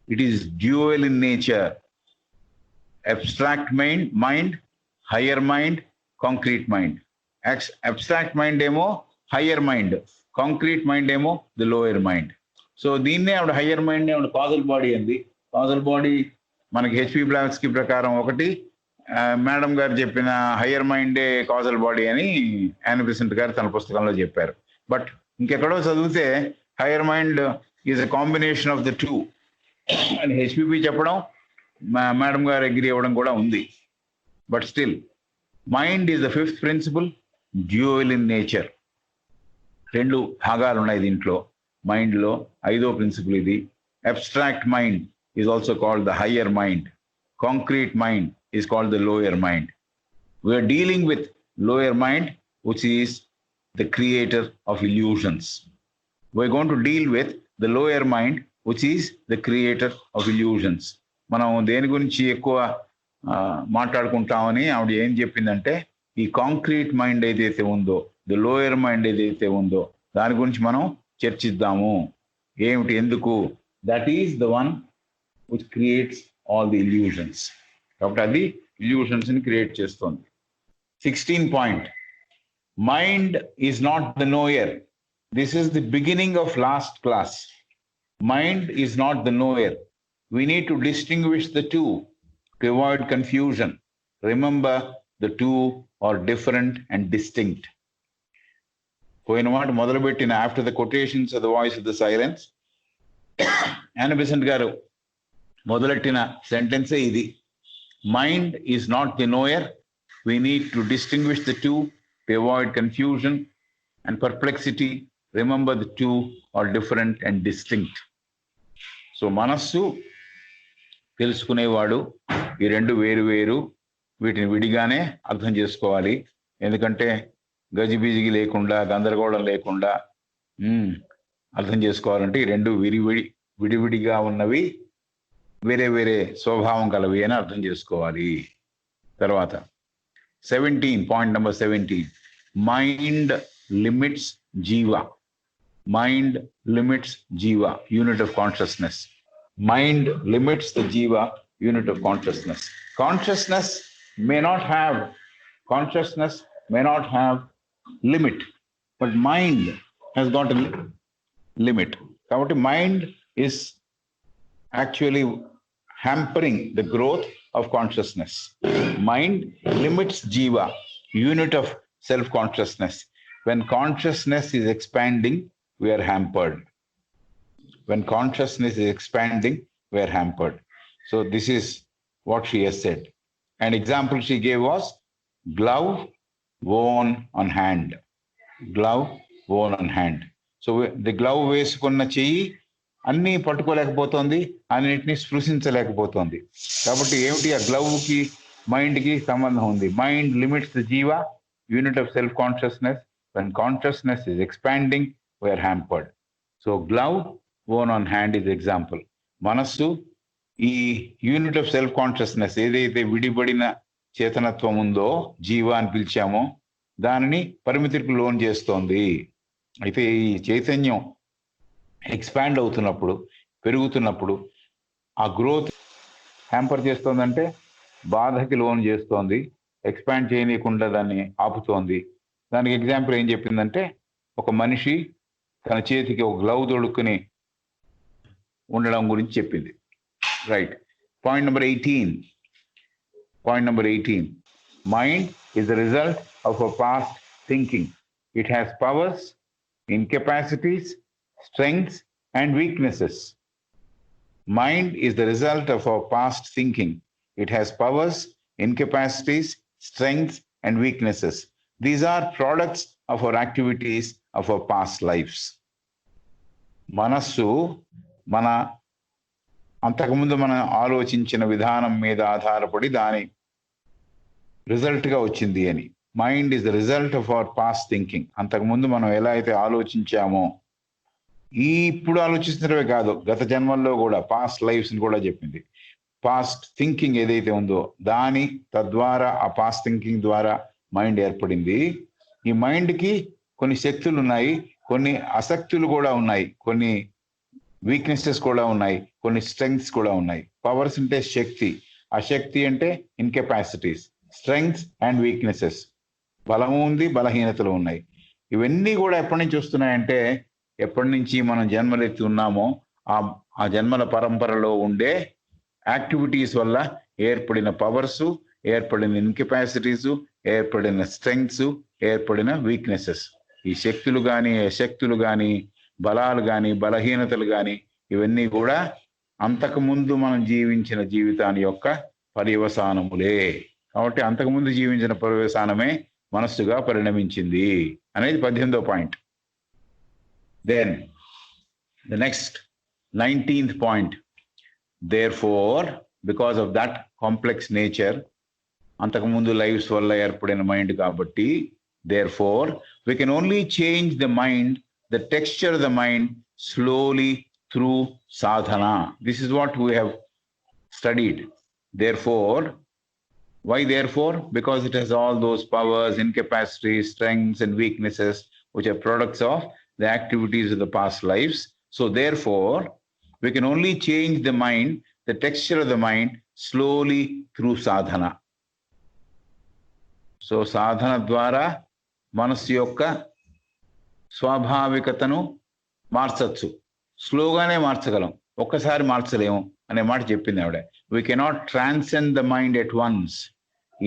It is dual in nature. Abstract mind, higher mind, concrete mind. Abstract mind ఏమో higher mind, concrete mind ఏమో the lower mind. So దీన్నే ఆవిడ higher mind ఆవిడ causal body అంది. Causal body మనకి HP Blavatsky ప్రకారం ఒకటి, madam గారు చెప్పిన హయ్యర్ మైండే కాజల్ బాడీ అని యానీ బెసెంట్ గారు తన పుస్తకంలో చెప్పారు. బట్ ఇంకెక్కడో చదివితే higher mind is a combination of the two అని హెచ్పిపి చెప్పడం, మేడం గారు అగ్రీ అవ్వడం కూడా ఉంది. But still mind is the fifth principle, dual in nature. రెండు భాగాలు ఉన్నాయి దీంట్లో. మైండ్లో ఐదో ప్రిన్సిపల్ ఇది. Abstract mind is also called the higher mind. Concrete mind is called the lower mind. We are dealing with lower mind which is the creator of illusions. We are going to deal with the lower mind which is the creator of illusions. మనం దేని గురించి ఎక్కువ మాట్లాడుకుంటామని ఆవిడ ఏం చెప్పిందంటే, ఈ concrete mind ఏదైతే ఉందో, ది లోయర్ మైండ్ ఏదైతే ఉందో దాని గురించి మనం చర్చిద్దాము. ఏమిటి, ఎందుకు? That is the one which creates all the illusions. కాబట్టి అది ఇల్యూషన్స్ ని క్రియేట్ చేస్తుంది. 16 point. Mind is not the knower. This is the beginning of last class. Mind is not the knower. We need to distinguish the two to avoid confusion. Remember, the two are different and distinct. పోయిన మాట మొదలుపెట్టిన after the quotations of the voice of the silence, Anna Besant గారు మొదలెట్టిన సెంటెన్సే ఇది. Mind is not the knower. We need to distinguish the two to avoid confusion and perplexity. Remember, the two are different and distinct. So మనస్సు తెలుసుకునేవాడు, ఈ రెండు వేరు వేరు, వీటిని విడిగానే అర్థం చేసుకోవాలి. ఎందుకంటే గజిబిజిగి లేకుండా, గందరగోళం లేకుండా అర్థం చేసుకోవాలంటే ఈ రెండు విడివిడిగా ఉన్నవి, వేరే వేరే స్వభావం కలవి అని అర్థం చేసుకోవాలి. తర్వాత 17, పాయింట్ నెంబర్ 17, మైండ్ లిమిట్స్ జీవ. Mind limits jiva, unit of consciousness. Mind limits the jiva, unit of consciousness. Consciousness may not have limit, but mind has got a limit. కాబట్టి mind is actually hampering the growth of consciousness. Mind limits jiva, unit of self-consciousness. When consciousness is expanding, we are hampered. When consciousness is expanding, we are hampered. So this is what she has said. An example she gave was glove worn on hand. Glove worn on hand. So the glove వేసుకున్న చెయ్యి అన్ని పట్టుకోలేకపోతుంది, అన్నిటిని స్పృశించలేకపోతుంది. కాబట్టి ఏమిటి, ఆ గ్లవ్కి మైండ్కి సంబంధం ఉంది. మైండ్ లిమిట్స్ ద జీవ, unit of self consciousness. When consciousness is expanding, we are hampered. So glove worn on hand is example. మనస్సు ఈ యూనిట్ ఆఫ్ సెల్ఫ్ కాన్షియస్నెస్, ఏదైతే విడిపడిన చేతనత్వం ఉందో, జీవ అని పిలిచామో, దానిని పరిమితికి లోన్ చేస్తోంది. అయితే ఈ చైతన్యం ఎక్స్పాండ్ అవుతున్నప్పుడు, పెరుగుతున్నప్పుడు ఆ గ్రోత్ హ్యాంపర్ చేస్తోందంటే బాధకి లోన్ చేస్తోంది, ఎక్స్పాండ్ చేయనీయకుండా దాన్ని ఆపుతోంది. దానికి ఎగ్జాంపుల్ ఏం చెప్పిందంటే, ఒక మనిషి తన చేతికి ఒక గ్లవ్ తొడుక్కుని ఉండడం గురించి చెప్పింది. Right. Point number 18. Mind is the result of our past thinking. It has powers, incapacities, strengths and weaknesses. Mind is the result of our past thinking. It has powers, incapacities, strengths and weaknesses. These are products of our activities of our past lives. మనస్సు మన అంతకుముందు మనం ఆలోచించిన విధానం మీద ఆధారపడి దాని రిజల్ట్గా వచ్చింది అని. Mind is the result of our past thinking. అంతకుముందు మనం ఎలా అయితే ఆలోచించామో, ఇప్పుడు ఆలోచిస్తున్నవే కాదు, గత జన్మల్లో కూడా పాస్ట్ లైఫ్స్ని కూడా చెప్పింది. పాస్ట్ థింకింగ్ ఏదైతే ఉందో దాని తద్వారా, ఆ పాస్ట్ థింకింగ్ ద్వారా మైండ్ ఏర్పడింది. ఈ మైండ్కి కొన్ని శక్తులు ఉన్నాయి, కొన్ని అశక్తులు కూడా ఉన్నాయి, కొన్ని వీక్నెసెస్ కూడా ఉన్నాయి, కొన్ని స్ట్రెంగ్స్ కూడా ఉన్నాయి. పవర్స్ అంటే శక్తి, అశక్తి అంటే ఇన్కెపాసిటీస్, స్ట్రెంగ్స్ అండ్ వీక్నెసెస్, బలము ఉంది, బలహీనతలు ఉన్నాయి. ఇవన్నీ కూడా ఎప్పటి నుంచి వస్తున్నాయంటే, ఎప్పటి నుంచి మనం జన్మలెత్తి ఉన్నామో ఆ జన్మల పరంపరలో ఉండే యాక్టివిటీస్ వల్ల ఏర్పడిన పవర్స్, ఏర్పడిన ఇన్కెపాసిటీస్, ఏర్పడిన స్ట్రెంగ్స్, ఏర్పడిన వీక్నెసెస్. ఈ శక్తులు కానీ, అశక్తులు కానీ, బలాలు కానీ, బలహీనతలు కానీ, ఇవన్నీ కూడా అంతకుముందు మనం జీవించిన జీవితాన్ని యొక్క పర్యవసానములే. కాబట్టి అంతకుముందు జీవించిన పర్యవసానమే మనస్సుగా పరిణమించింది అనేది 18వ point. Then the next 19th point. Therefore, because of that complex nature, అంతకుముందు లైఫ్స్ వల్ల ఏర్పడిన మైండ్ కాబట్టి, therefore we can only change the mind, the texture of the mind, slowly through sadhana. This is what we have studied. Therefore, why therefore? Because it has all those powers, incapacities, strengths and weaknesses which are products of the activities of the past lives. So therefore we can only change the mind, the texture of the mind, slowly through sadhana. So సాధన ద్వారా మనస్సు యొక్క స్వాభావికతను మార్చచ్చు. స్లోగానే మార్చగలం, ఒక్కసారి మార్చలేము అనే మాట చెప్పింది ఆవిడ. We cannot transcend the mind at once.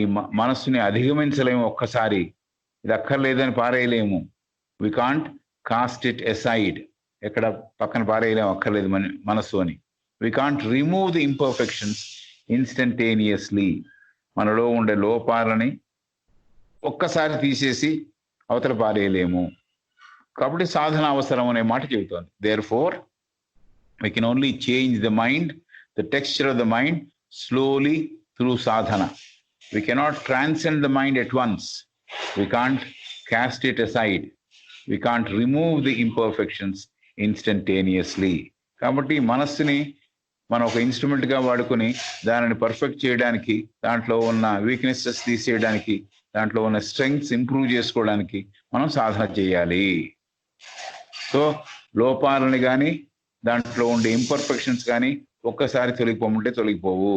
ఈ మనస్సుని అధిగమించలేము. ఒక్కసారి ఇది అక్కర్లేదని పారేయలేము. We can't cast it aside, ఎక్కడ పక్కన పారేయలేము అక్కర్లేదు మనస్సు అని. We can't remove the imperfections instantaneously, మనలో ఉండే లోపాలని ఒక్కసారి తీసేసి అవతల పారేయలేము. కాబట్టి సాధన అవసరం అనే మాట చెబుతోంది. Therefore we can only change the mind, the texture of the mind slowly through sadhana. We cannot transcend the mind at once. We can't cast it aside. We can't remove the imperfections instantaneously. కాబట్టి మనస్సుని మనం ఒక instrument గా వాడుకొని దానిని perfect చేయడానికి, దాంట్లో ఉన్న వీక్నెసెస్ తీసేయడానికి, దాంట్లో ఉన్న స్ట్రెంగ్స్ ఇంప్రూవ్ చేసుకోవడానికి మనం సాధన చేయాలి. సో లోపాలని కానీ దాంట్లో ఉండే ఇంపర్ఫెక్షన్స్ కానీ ఒక్కసారి తొలగిపోమంటే తొలగిపోవు.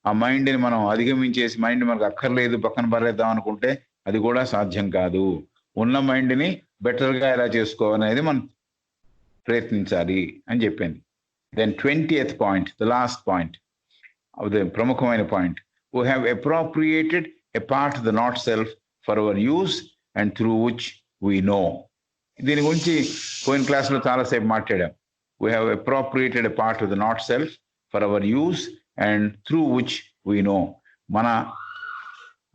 ఆ మైండ్ని మనం అధిగమించేసి మైండ్ మనకు అక్కర్లేదు పక్కన పడేద్దాం అనుకుంటే అది కూడా సాధ్యం కాదు. ఉన్న మైండ్ని బెటర్గా ఎలా చేసుకోవాలనేది మనం ప్రయత్నించాలి అని చెప్పింది. Then 20th point, the last point, అది ప్రముఖమైన point. We have appropriated a part the not self for our use and through which we know. దీని గురించి పోయిన క్లాస్లో చాలాసేపు మాట్లాడాం. We have appropriated a part of the not self for our use and through which we know. మన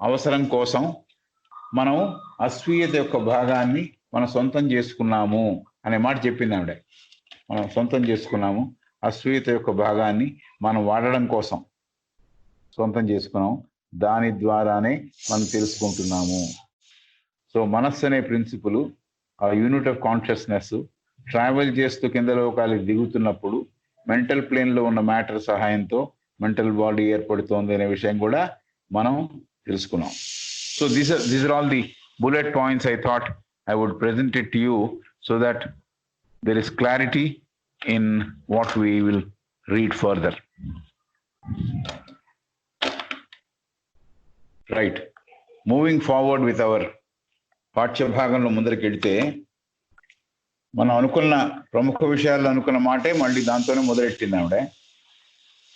అవసరం కోసం మనం అస్వీయత యొక్క భాగాన్ని మనం సొంతం చేసుకున్నాము అనే మాట చెప్పింది ఆవిడ. మనం సొంతం చేసుకున్నాము, అస్వీయత యొక్క భాగాన్ని మనం వాడడం కోసం సొంతం చేసుకున్నాము, దాని ద్వారానే మనం తెలుసుకుంటున్నాము. సో మనస్సు అనే ప్రిన్సిపుల్, ఆ యూనిట్ ఆఫ్ కాన్షియస్నెస్ ట్రావెల్ చేస్తూ కింద లోకాలకు దిగుతున్నప్పుడు మెంటల్ ప్లేన్లో ఉన్న మ్యాటర్ సహాయంతో మెంటల్ బాడీ ఏర్పడుతోంది అనే విషయం కూడా మనం తెలుసుకున్నాం. So these are all the bullet points I thought I would present it to you so that there is clarity in what we will read further. Right, moving forward with our పాఠ్య భాగంలో ముందరికి వెళితే మనం అనుకున్న ప్రముఖ విషయాలు అనుకున్న మాటే మళ్ళీ దాంతోనే మొదలెట్టింది ఆవిడ.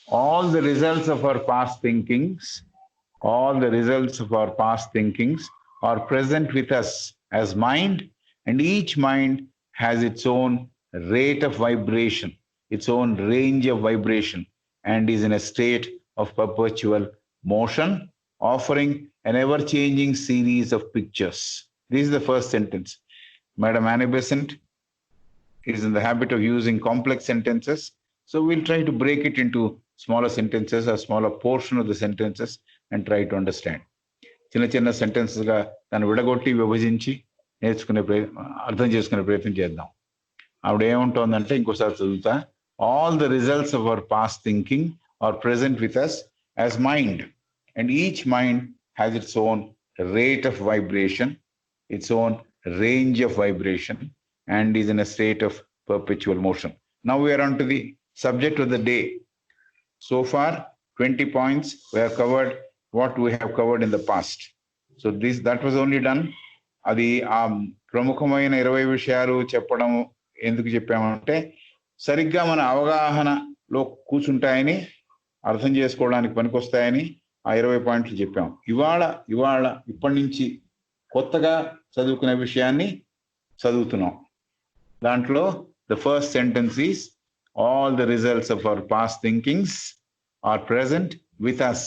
All the results of our past thinkings, all the results of our past thinkings are present with us as mind, and each mind has its own rate of vibration, its own range of vibration, and is in a state of perpetual motion, offering an ever-changing series of pictures. This is the first sentence. Madam Annie Besant is in the habit of using complex sentences, so we'll try to break it into smaller sentences, a smaller portion of the sentences, and try to understand. చిన్న చిన్న సెంటెన్సెస్గా దాన్ని విడగొట్టి విభజించి నేర్చుకునే అర్థం చేసుకునే ప్రయత్నం చేద్దాం. ఆవిడ ఏముంటుందంటే, ఇంకోసారి చదువుతా, all the results of our past thinking are present with us as mind, and each mind has its own rate of vibration, its own range of vibration, and is in a state of perpetual motion. Now we are on to the subject of the day. So far 20 points we have covered what we have covered in the past. So that was only done. అది ఆ ప్రముఖమైన 20 విషయాలు చెప్పడం ఎందుకు చెప్పామంటే, సరిగ్గా మన అవగాహనలో కూర్చుంటాయని, అర్థం చేసుకోవడానికి పనికొస్తాయని ఆ 20 పాయింట్లు చెప్పాం. ఇప్పటి నుంచి కొత్తగా చదువుకునే విషయాన్ని చదువుతున్నాం. దాంట్లో the first sentence is, all the results of our past thinkings are present with us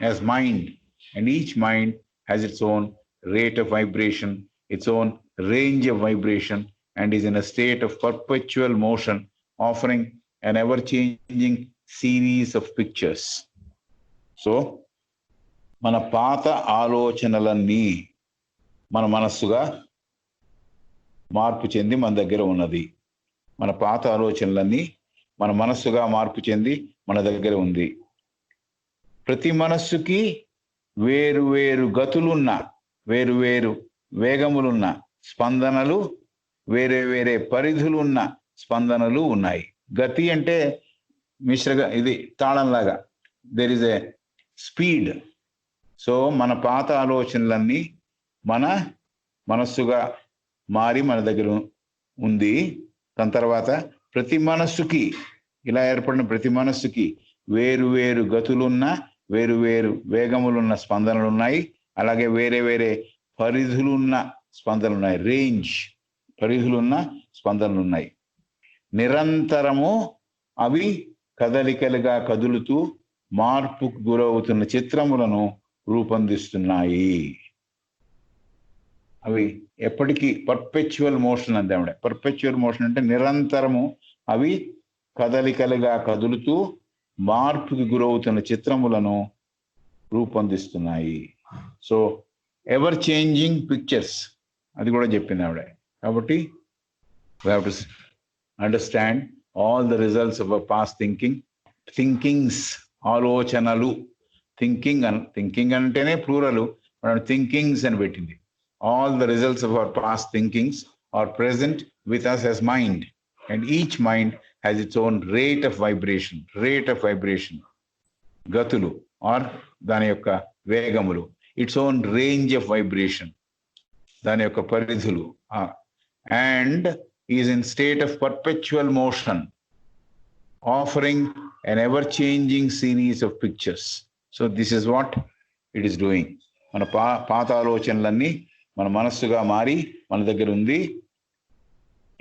as mind, and each mind has its own rate of vibration, its own range of vibration, and is in a state of perpetual motion, offering an ever changing series of pictures. So మన పాత ఆలోచనలన్నీ మన మనస్సుగా మార్పు చెంది మన దగ్గర ఉన్నది. మన పాత ఆలోచనలన్నీ మన మనస్సుగా మార్పు చెంది మన దగ్గర ఉంది. ప్రతి మనస్సుకి వేరు వేరు గతులున్న, వేరు వేరు వేగములున్న స్పందనలు, వేరే వేరే పరిధులున్న స్పందనలు ఉన్నాయి. గతి అంటే ఇది తాళంలాగా, there is a speed. So మన పాత ఆలోచనలన్నీ మన మనస్సుగా మారి మన దగ్గర ఉంది. దాని తర్వాత ప్రతి మనస్సుకి, ఇలా ఏర్పడిన ప్రతి మనస్సుకి వేరు వేరు గతులున్న వేరు వేరు వేగములున్న స్పందనలు ఉన్నాయి, అలాగే వేరే వేరే పరిధులున్న స్పందనలు ఉన్నాయి, రేంజ్ పరిధులున్న స్పందనలు ఉన్నాయి. నిరంతరము అవి కదలికలుగా కదులుతూ మార్పుకు గురవుతున్న చిత్రములను రూపొందిస్తున్నాయి. అవి ఎప్పటికీ పర్పెచువల్ మోషన్ అంతే. పర్పెచువల్ మోషన్ అంటే నిరంతరము అవి కదలికలుగా కదులుతూ మార్పుకి గురవుతున్న చిత్రములను రూపొందిస్తున్నాయి. సో ఎవర్ చేంజింగ్ పిక్చర్స్ అది కూడా చెప్పింది ఆవిడ. కాబట్టి we have to understand all the results of our past thinkings, ఆలోచనలు. థింకింగ్ అంటేనే ప్లూరల్, మనం థింకింగ్స్ అని పెట్టింది. all the results of our past thinkings are present with us as mind, and each mind has its own rate of vibration, గతులు are దాని యొక్క వేగములు, its own range of vibration, దాని యొక్క పరిధులు, and is in state of perpetual motion, offering an ever-changing series of pictures. So this is what it is doing. మన పాత ఆలోచనలన్నీ మన మనస్సుగా మారి మన దగ్గర ఉంది.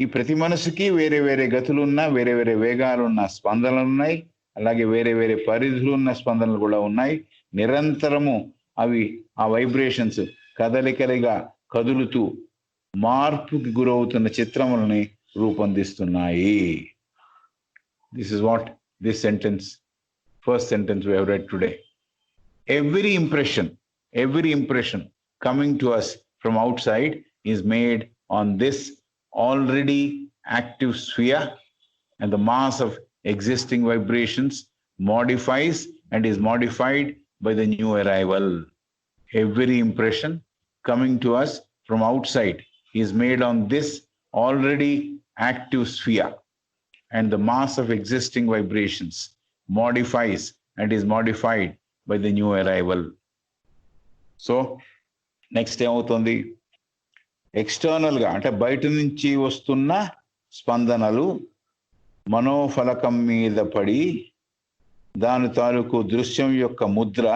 ఈ ప్రతి మనసుకి వేరే వేరే గతులున్న, వేరే వేరే వేగాలున్న స్పందనలు ఉన్నాయి, అలాగే వేరే వేరే పరిధులున్న స్పందనలు కూడా ఉన్నాయి. నిరంతరము అవి ఆ వైబ్రేషన్స్ కదలికలుగా కదులుతూ మార్పుకి గురవుతున్న చిత్రములని రూపొందిస్తున్నాయి. This is what this sentence, first sentence we have read today. Every impression coming to us from outside is made on this already active sphere, and the mass of existing vibrations modifies and is modified by the new arrival. Every impression coming to us from outside is made on this already active sphere, and the mass of existing vibrations modifies and is modified by the new arrival. So next ఏమవుతుంది, ఎక్స్టర్నల్గా అంటే బయట నుంచి వస్తున్న స్పందనలు మనోఫలకం మీద పడి దాని తాలూకు దృశ్యం యొక్క ముద్ర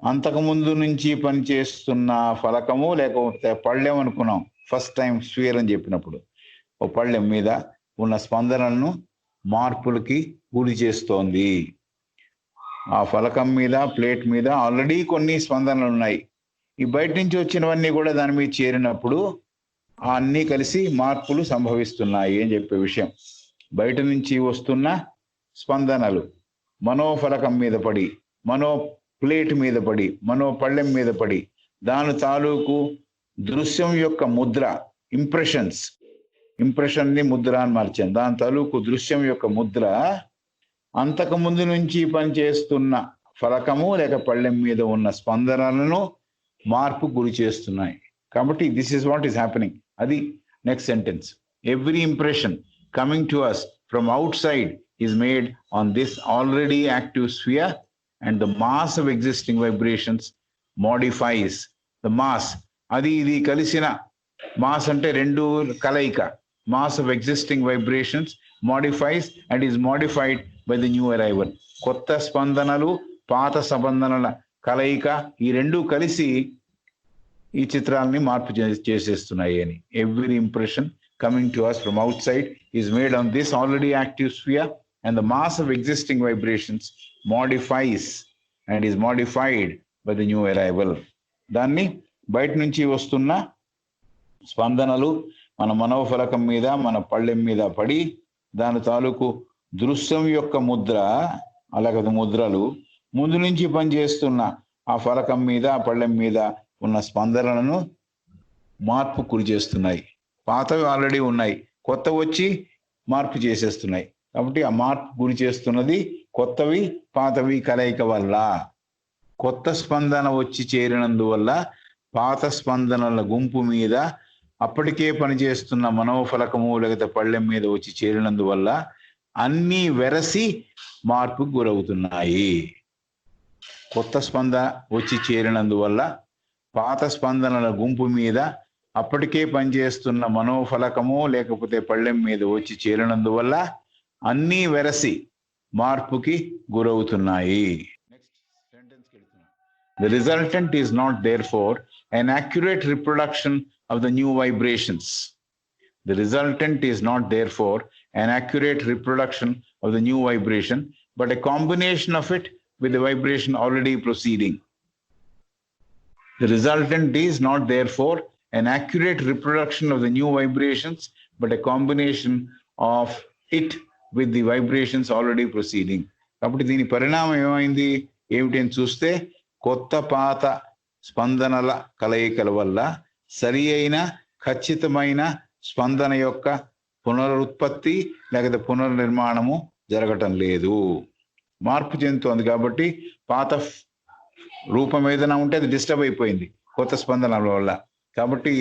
అంతకుముందు నుంచి పనిచేస్తున్న ఫలకము లేకపోతే పళ్ళెం అనుకున్నాం ఫస్ట్ టైం స్ఫియర్ అని చెప్పినప్పుడు, ఓ పళ్ళెం మీద ఉన్న స్పందనలను మార్పులకి గురి చేస్తోంది. ఆ ఫలకం మీద, ప్లేట్ మీద ఆల్రెడీ కొన్ని స్పందనలు ఉన్నాయి. ఈ బయట నుంచి వచ్చినవన్నీ కూడా దాని మీద చేరినప్పుడు అన్నీ కలిసి మార్పులు సంభవిస్తున్నాయి అని చెప్పే విషయం. బయట నుంచి వస్తున్న స్పందనలు మనోఫలకం మీద పడి, మనో ప్లేట్ మీద పడి, మనో పళ్ళెం మీద పడి దాని తాలూకు దృశ్యం యొక్క ముద్ర, ఇంప్రెషన్ని ముద్ర అని మార్చాను. దాని తాలూకు దృశ్యం యొక్క ముద్ర అంతకు ముందు నుంచి పనిచేస్తున్న ఫలకము లేక పళ్ళెం మీద ఉన్న స్పందనలను మార్పు గురి చేస్తున్నాయి. కాబట్టి this is what is happening. అది next sentence. Every impression coming to us from outside is made on this already active sphere, and the mass of existing vibrations modifies the mass. అది ఇది కలిసిన mass అంటే రెండు కలయిక. mass of existing vibrations modifies and is modified by the new arrival. కొత్త స్పందనలు పాత స్పందనల కలయిక, ఈ రెండు కలిసి ఈ చిత్రాలని మార్పు చేసేస్తున్నాయి అని. Every impression coming to us from outside is made on this already active sphere, and the mass of existing vibrations modifies and is modified by the new arrival. దాన్ని బయట నుంచి వస్తున్న స్పందనలు మన మనోఫలకం మీద, మన పళ్ళెం మీద పడి దాని తాలూకు దృశ్యం యొక్క ముద్ర, అలాగే ముద్రలు ముందు నుంచి పనిచేస్తున్న ఆ ఫలకం మీద, ఆ పళ్ళెం మీద ఉన్న స్పందనలను మార్పు గురి చేస్తున్నాయి. పాతవి ఆల్రెడీ ఉన్నాయి, కొత్త వచ్చి మార్పు చేసేస్తున్నాయి. కాబట్టి ఆ మార్పు గురి చేస్తున్నది కొత్తవి పాతవి కలయిక వల్ల. కొత్త స్పందన వచ్చి చేరినందువల్ల పాత స్పందనల గుంపు మీద అప్పటికే పనిచేస్తున్న మనోఫలకము లేకపోతే పళ్ళెం మీద వచ్చి చేరినందువల్ల అన్నీ వెరసి మార్పుకు గురవుతున్నాయి. కొత్త స్పందన వచ్చి చేరినందువల్ల పాత స్పందనల గుంపు మీద అప్పటికే పనిచేస్తున్న మనోఫలకము లేకపోతే పళ్ళెం మీద వచ్చి చేరినందువల్ల అన్నీ వెరసి మార్పుకి గురవుతున్నాయి. The resultant is not therefore an accurate reproduction of the new vibrations. The resultant is not therefore an accurate reproduction of the new vibration, but a combination of it with the vibration already proceeding. The resultant is not therefore an accurate reproduction of the new vibrations, but a combination of it with the vibrations already proceeding. కాబట్టి దీని పరిణామం ఏమైంది ఏమిటి అని చూస్తే కొత్త పాత స్పందనల కలయికల వల్ల సరి అయిన ఖచ్చితమైన స్పందన యొక్క పునరుత్పత్తి లేకపోతే పునర్నిర్మాణము జరగటం లేదు. మార్పు చెందుతోంది కాబట్టి పాత రూపం ఏదైనా ఉంటే అది డిస్టర్బ్ అయిపోయింది కొత్త స్పందనల వల్ల. కాబట్టి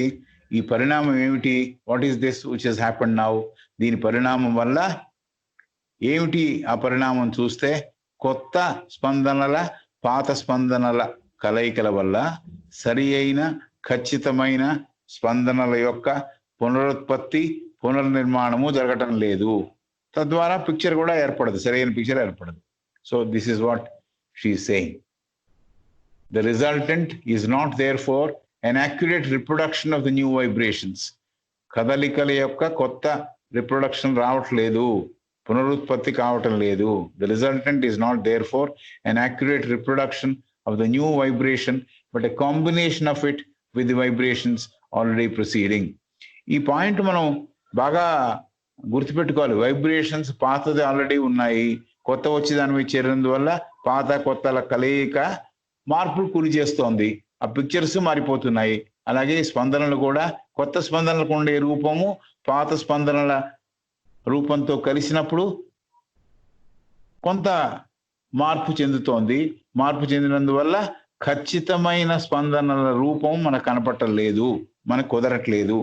ఈ పరిణామం ఏమిటి? What is this which has happened now? దీని పరిణామం వల్ల ఏమిటి? ఆ పరిణామం చూస్తే కొత్త స్పందనల పాత స్పందనల కలయికల వల్ల సరి అయిన ఖచ్చితమైన స్పందనల యొక్క పునరుత్పత్తి పునర్నిర్మాణము జరగటం లేదు. తద్వారా పిక్చర్ కూడా ఏర్పడదు, సరైన పిక్చర్ ఏర్పడదు. So this is what she is saying. The resultant is not therefore an accurate reproduction of the new vibrations. కదలికల యొక్క కొత్త రిప్రొడక్షన్ రావట్లేదు, పునరుత్పత్తి కావటం లేదు. The resultant is not therefore an accurate reproduction of the new vibration, but a combination of it with the vibrations already proceeding. ఈ point మనం బాగా గుర్తుపెట్టుకోవాలి. వైబ్రేషన్స్ పాతది ఆల్రెడీ ఉన్నాయి, కొత్త వచ్చి దాని మీద చేరినందువల్ల పాత కొత్తల కలయిక మార్పులు గురి చేస్తోంది. ఆ పిక్చర్స్ మారిపోతున్నాయి. అలాగే స్పందనలు కూడా కొత్త స్పందనలకు ఉండే రూపము పాత స్పందనల రూపంతో కలిసినప్పుడు కొంత మార్పు చెందుతోంది. మార్పు చెందినందువల్ల ఖచ్చితమైన స్పందనల రూపం మనకు కనపట్టలేదు, మనకు కుదరట్లేదు.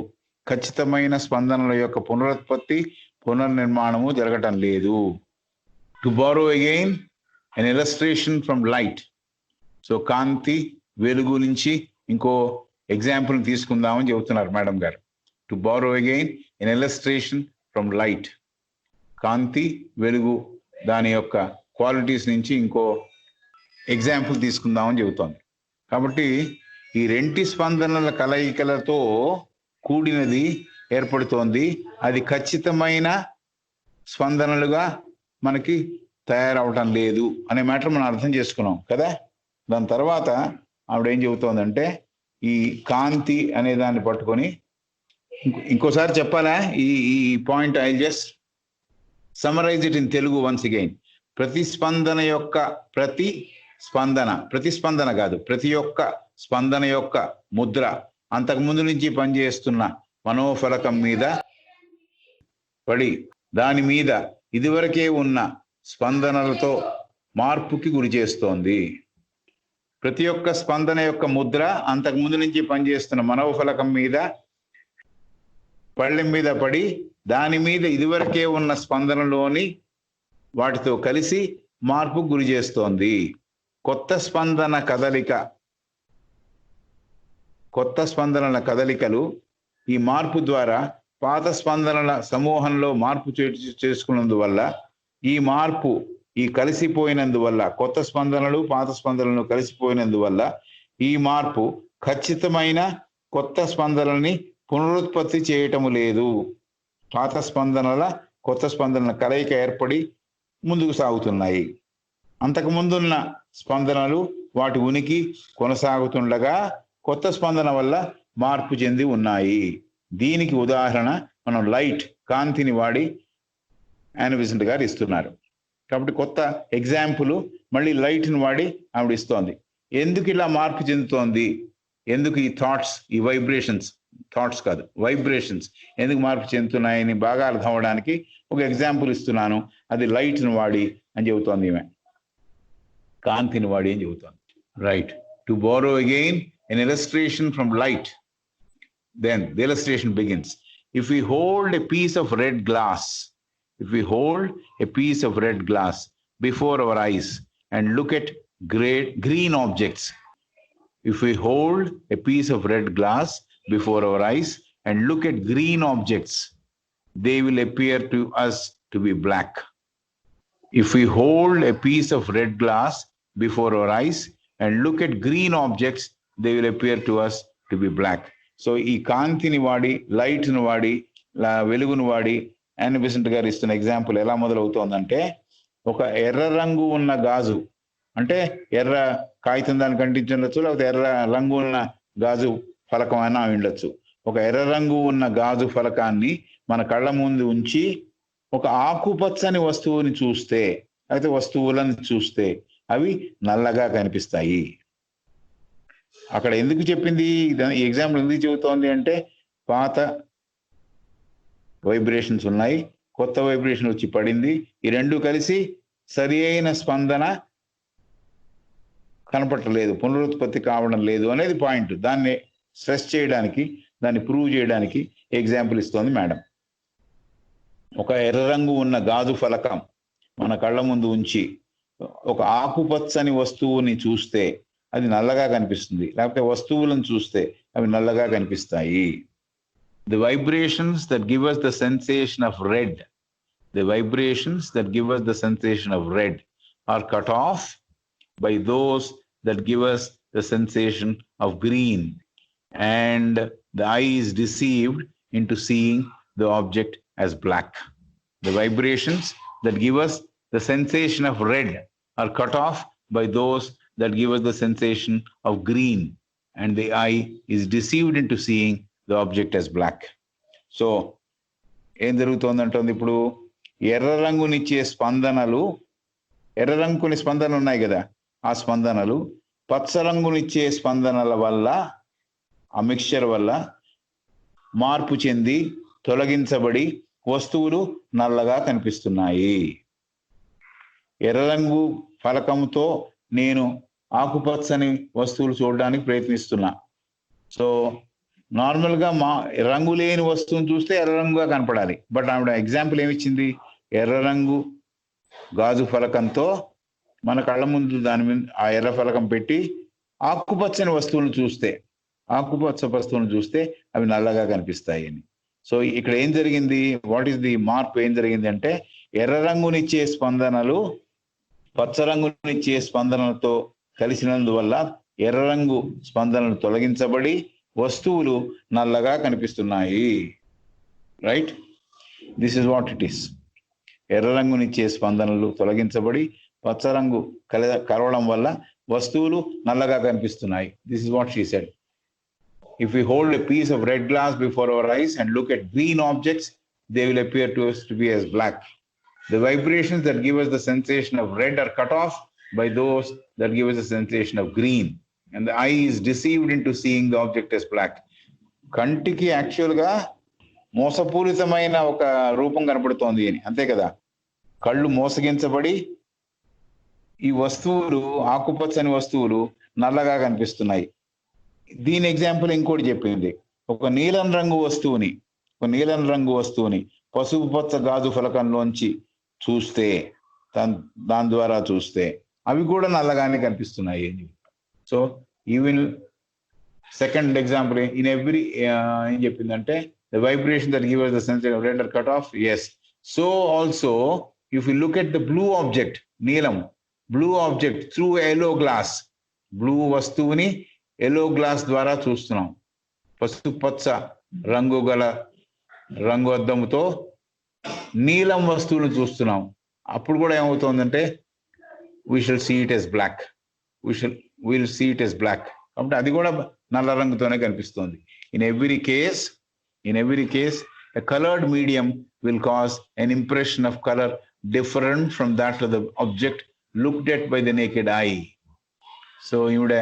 ఖచ్చితమైన స్పందనల యొక్క పునరుత్పత్తి పునర్నిర్మాణము జరగటం లేదు. To borrow again an illustration from light. సో కాంతి వెలుగు నుంచి ఇంకో ఎగ్జాంపుల్ తీసుకుందామని చెబుతున్నారు మేడం గారు. To borrow again an illustration from light. కాంతి వెలుగు దాని యొక్క క్వాలిటీస్ నుంచి ఇంకో ఎగ్జాంపుల్ తీసుకుందామని చెబుతోంది. కాబట్టి ఈ రెంటి స్పందనల కలయికలతో కూడినది ఏర్పడుతోంది. అది ఖచ్చితమైన స్పందనలుగా మనకి తయారవటం లేదు అనే మ్యాటర్ మనం అర్థం చేసుకున్నాం కదా. దాని తర్వాత ఆవిడ ఏం చెబుతోందంటే ఈ కాంతి అనే దాన్ని పట్టుకొని ఇంకోసారి చెప్పాలా ఈ point? I just summarize it in Telugu once again. ప్రతిస్పందన యొక్క ప్రతిస్పందన కాదు, ప్రతి ఒక్క స్పందన యొక్క ముద్ర అంతకుముందు నుంచి పనిచేస్తున్న మనోఫలకం మీద పడి దాని మీద ఇదివరకే ఉన్న స్పందనలతో మార్పుకి గురి చేస్తోంది. ప్రతి ఒక్క స్పందన యొక్క ముద్ర అంతకుముందు నుంచి పనిచేస్తున్న మనోఫలకం మీద పళ్ళెం మీద పడి దాని మీద ఇదివరకే ఉన్న స్పందనలోని వాటితో కలిసి మార్పుకు గురి చేస్తోంది. కొత్త స్పందనల కదలికలు ఈ మార్పు ద్వారా పాత స్పందనల సమూహంలో మార్పు చేసుకున్నందువల్ల ఈ కలిసిపోయినందువల్ల కొత్త స్పందనలు పాత స్పందనలు కలిసిపోయినందువల్ల ఈ మార్పు ఖచ్చితమైన కొత్త స్పందనల్ని పునరుత్పత్తి చేయటము లేదు. పాత స్పందనల కొత్త స్పందనల కలయిక ఏర్పడి ముందుకు సాగుతున్నాయి. అంతకుముందున్న స్పందనలు వాటి ఉనికి కొనసాగుతుండగా కొత్త స్పందన వల్ల మార్పు చెంది ఉన్నాయి. దీనికి ఉదాహరణ మనం లైట్, కాంతిని వాడి యానా బెసెంట్ గారు ఇస్తున్నారు. కాబట్టి కొత్త ఎగ్జాంపుల్ మళ్ళీ లైట్ని వాడి ఆవిడ ఇస్తోంది. ఎందుకు ఇలా మార్పు చెందుతోంది? ఎందుకు ఈ థాట్స్, ఈ థాట్స్ కాదు వైబ్రేషన్స్ ఎందుకు మార్పు చెందుతున్నాయని బాగా అర్థం అవడానికి ఒక ఎగ్జాంపుల్ ఇస్తున్నాను. అది లైట్ని వాడి అని చెబుతోంది ఈమె, కాంతిని వాడి అని చెబుతోంది. Right. To borrow again an illustration from light. Then the illustration begins. If we hold a piece of red glass before our eyes and look at green objects, if we hold a piece of red glass before our eyes and look at green objects, they will appear to us to be black. If we hold a piece of red glass before our eyes and look at green objects, they will appear to us to be black. So ఈ కాంతిని వాడి, లైట్ని వాడి, వెలుగును వాడి Annie Besant గారు ఇస్తున్న example ఎలా మొదలవుతోందంటే, ఒక ఎర్ర రంగు ఉన్న గాజు అంటే ఎర్ర కాగితం దాన్ని కంటించవచ్చు, లేకపోతే ఎర్ర రంగు ఉన్న గాజు ఫలకం అయినా ఉండొచ్చు. ఒక ఎర్ర రంగు ఉన్న గాజు ఫలకాన్ని మన కళ్ళ ముందు ఉంచి ఒక ఆకుపచ్చని వస్తువుని చూస్తే, అయితే వస్తువులను చూస్తే అవి నల్లగా కనిపిస్తాయి. అక్కడ ఎందుకు చెప్పింది ఈ ఎగ్జాంపుల్, ఎందుకు చెబుతోంది అంటే, పాత వైబ్రేషన్స్ ఉన్నాయి, కొత్త వైబ్రేషన్ వచ్చి పడింది, ఈ రెండు కలిసి సరి అయిన స్పందన కనపడలేదు, పునరుత్పత్తి కావడం లేదు అనేది పాయింట్. దాన్ని స్ట్రెస్ చేయడానికి, దాన్ని ప్రూవ్ చేయడానికి ఎగ్జాంపుల్ ఇస్తోంది మేడం. ఒక ఎర్ర రంగు ఉన్న గాజు ఫలకం మన కళ్ళ ముందు ఉంచి ఒక ఆకుపచ్చని వస్తువుని చూస్తే అది నల్లగా కనిపిస్తుంది, లేకపోతే వస్తువులను చూస్తే అవి నల్లగా కనిపిస్తాయి. The vibrations that give us the sensation of red, the vibrations that give us the sensation of red are cut off by those that give us the sensation of green, and the eye is deceived into seeing the object as black. The vibrations that give us the sensation of red are cut off by those that give us the sensation of green, and the eye is deceived into seeing the object as black. So ఏం జరుగుతోందంటుంది, ఇప్పుడు ఎర్ర రంగునిచ్చే స్పందనలు, ఎర్ర రంగు కొన్ని స్పందనలు ఉన్నాయి కదా, ఆ స్పందనలు పచ్చ రంగునిచ్చే స్పందనల వల్ల, ఆ మిక్స్చర్ వల్ల మార్పు చెంది తొలగించబడి వస్తువులు నల్లగా కనిపిస్తున్నాయి. ఎర్ర రంగు ఫలకంతో నేను ఆకుపచ్చని వస్తువులు చూడడానికి ప్రయత్నిస్తున్నా. సో నార్మల్గా రంగు లేని వస్తువుని చూస్తే ఎర్ర రంగుగా కనపడాలి, బట్ ఆవిడ ఎగ్జాంపుల్ ఏమిచ్చింది, ఎర్ర రంగు గాజు ఫలకంతో మన కళ్ళ ముందు దాని మీద ఆ ఎర్ర ఫలకం పెట్టి ఆకుపచ్చని వస్తువులను చూస్తే, ఆకుపచ్చ వస్తువులను చూస్తే అవి నల్లగా కనిపిస్తాయి అని. సో ఇక్కడ ఏం జరిగింది, వాట్ ఈస్ ది మార్పు, ఏం జరిగింది అంటే, ఎర్ర రంగునిచ్చే స్పందనలు పచ్చ రంగునిచ్చే స్పందనలతో కలిసినందువల్ల ఎర్ర రంగు స్పందనలు తొలగించబడి వస్తువులు నల్లగా కనిపిస్తున్నాయి. Right, this is what it is. ఎర్ర రంగునిచ్చే స్పందనలు తొలగించబడి పచ్చ రంగు కలవడం వల్ల వస్తువులు నల్లగా కనిపిస్తున్నాయి. This is what she said. If we hold a piece of red glass before our eyes and look at green objects, they will appear to us to be as black. The vibrations that give us the sensation of red are cut off by those that give us the sensation of green, and the eye is deceived into seeing the object as black. కంటికి యాక్చువల్గా మోసపూరితమైన ఒక రూపం కనపడుతోంది అని, అంతే కదా. కళ్ళు మోసగించబడి ఈ వస్తువులు, ఆకుపచ్చని వస్తువులు నల్లగా కనిపిస్తున్నాయి. దీని ఎగ్జాంపుల్ ఇంకోటి చెప్పింది, ఒక నీలం రంగు వస్తువుని పసుపు పచ్చ గాజు ఫలకంలోంచి చూస్తే, దాని ద్వారా చూస్తే అవి కూడా నల్లగానే కనిపిస్తున్నాయి అని. So even second example in every ఏం చెప్పిందంటే, the vibration that give us the sensation of red are cut off. Yes, so also if you look at the blue object, నీలం blue object through yellow glass, blue వస్తువుని yellow glass ద్వారా చూస్తున్నాం, పసుపచ్చ రంగు గల రంగు అద్దముతో నీలం వస్తువులను చూస్తున్నాం. అప్పుడు కూడా ఏమవుతుందంటే, we shall see it as black. We'll see it as black. కాబట్టి అది కూడా నల్ల రంగుతోనే కనిపిస్తుంది. In every case, a colored medium will cause an impression of color different from that of the object looked at by the naked eye. So ఈవిడ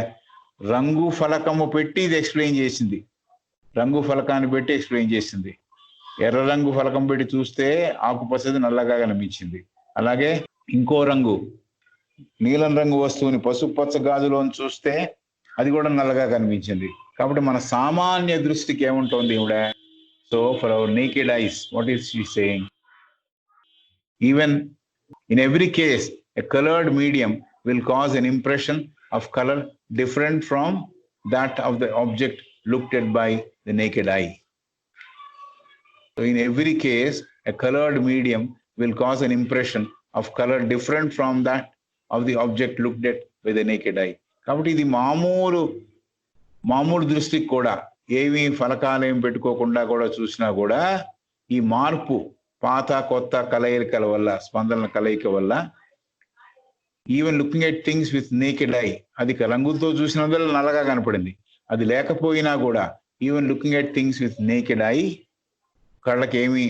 రంగు ఫలకము పెట్టి ఇది explain చేసింది, రంగు ఫలకాన్ని పెట్టి ఎక్స్ప్లెయిన్ చేసింది. ఎర్ర రంగు ఫలకం పెట్టి చూస్తే ఆకుపచ్చది నల్లగా కనిపించింది. అలాగే ఇంకో రంగు నీలం రంగు వస్తువుని పసుపు పచ్చ గాజులోని చూస్తే అది కూడా నల్లగా కనిపించింది. కాబట్టి మన సామాన్య దృష్టికి ఏముంటుంది ఈవిడ, so for hour naked eyes what is she saying, even in every case a coloured medium will cause an impression of color different from that of the object looked at by the naked eye. So in every case, a colored medium will cause an impression of color different from that of the object looked at by the naked eye. కాబట్టి ఇది మామూలు దృష్టికి కూడా ఏమి ఫలకాలు ఏం పెట్టుకోకుండా కూడా చూసినా కూడా ఈ మార్పు పాత కొత్త కలయికల వల్ల, స్పందనల కలయిక వల్ల, even looking at things with naked eye, అది రంగులతో చూసినందువల్ల నల్లగా కనపడింది. అది లేకపోయినా కూడా even looking at things with naked eye, కళ్ళకి ఏమి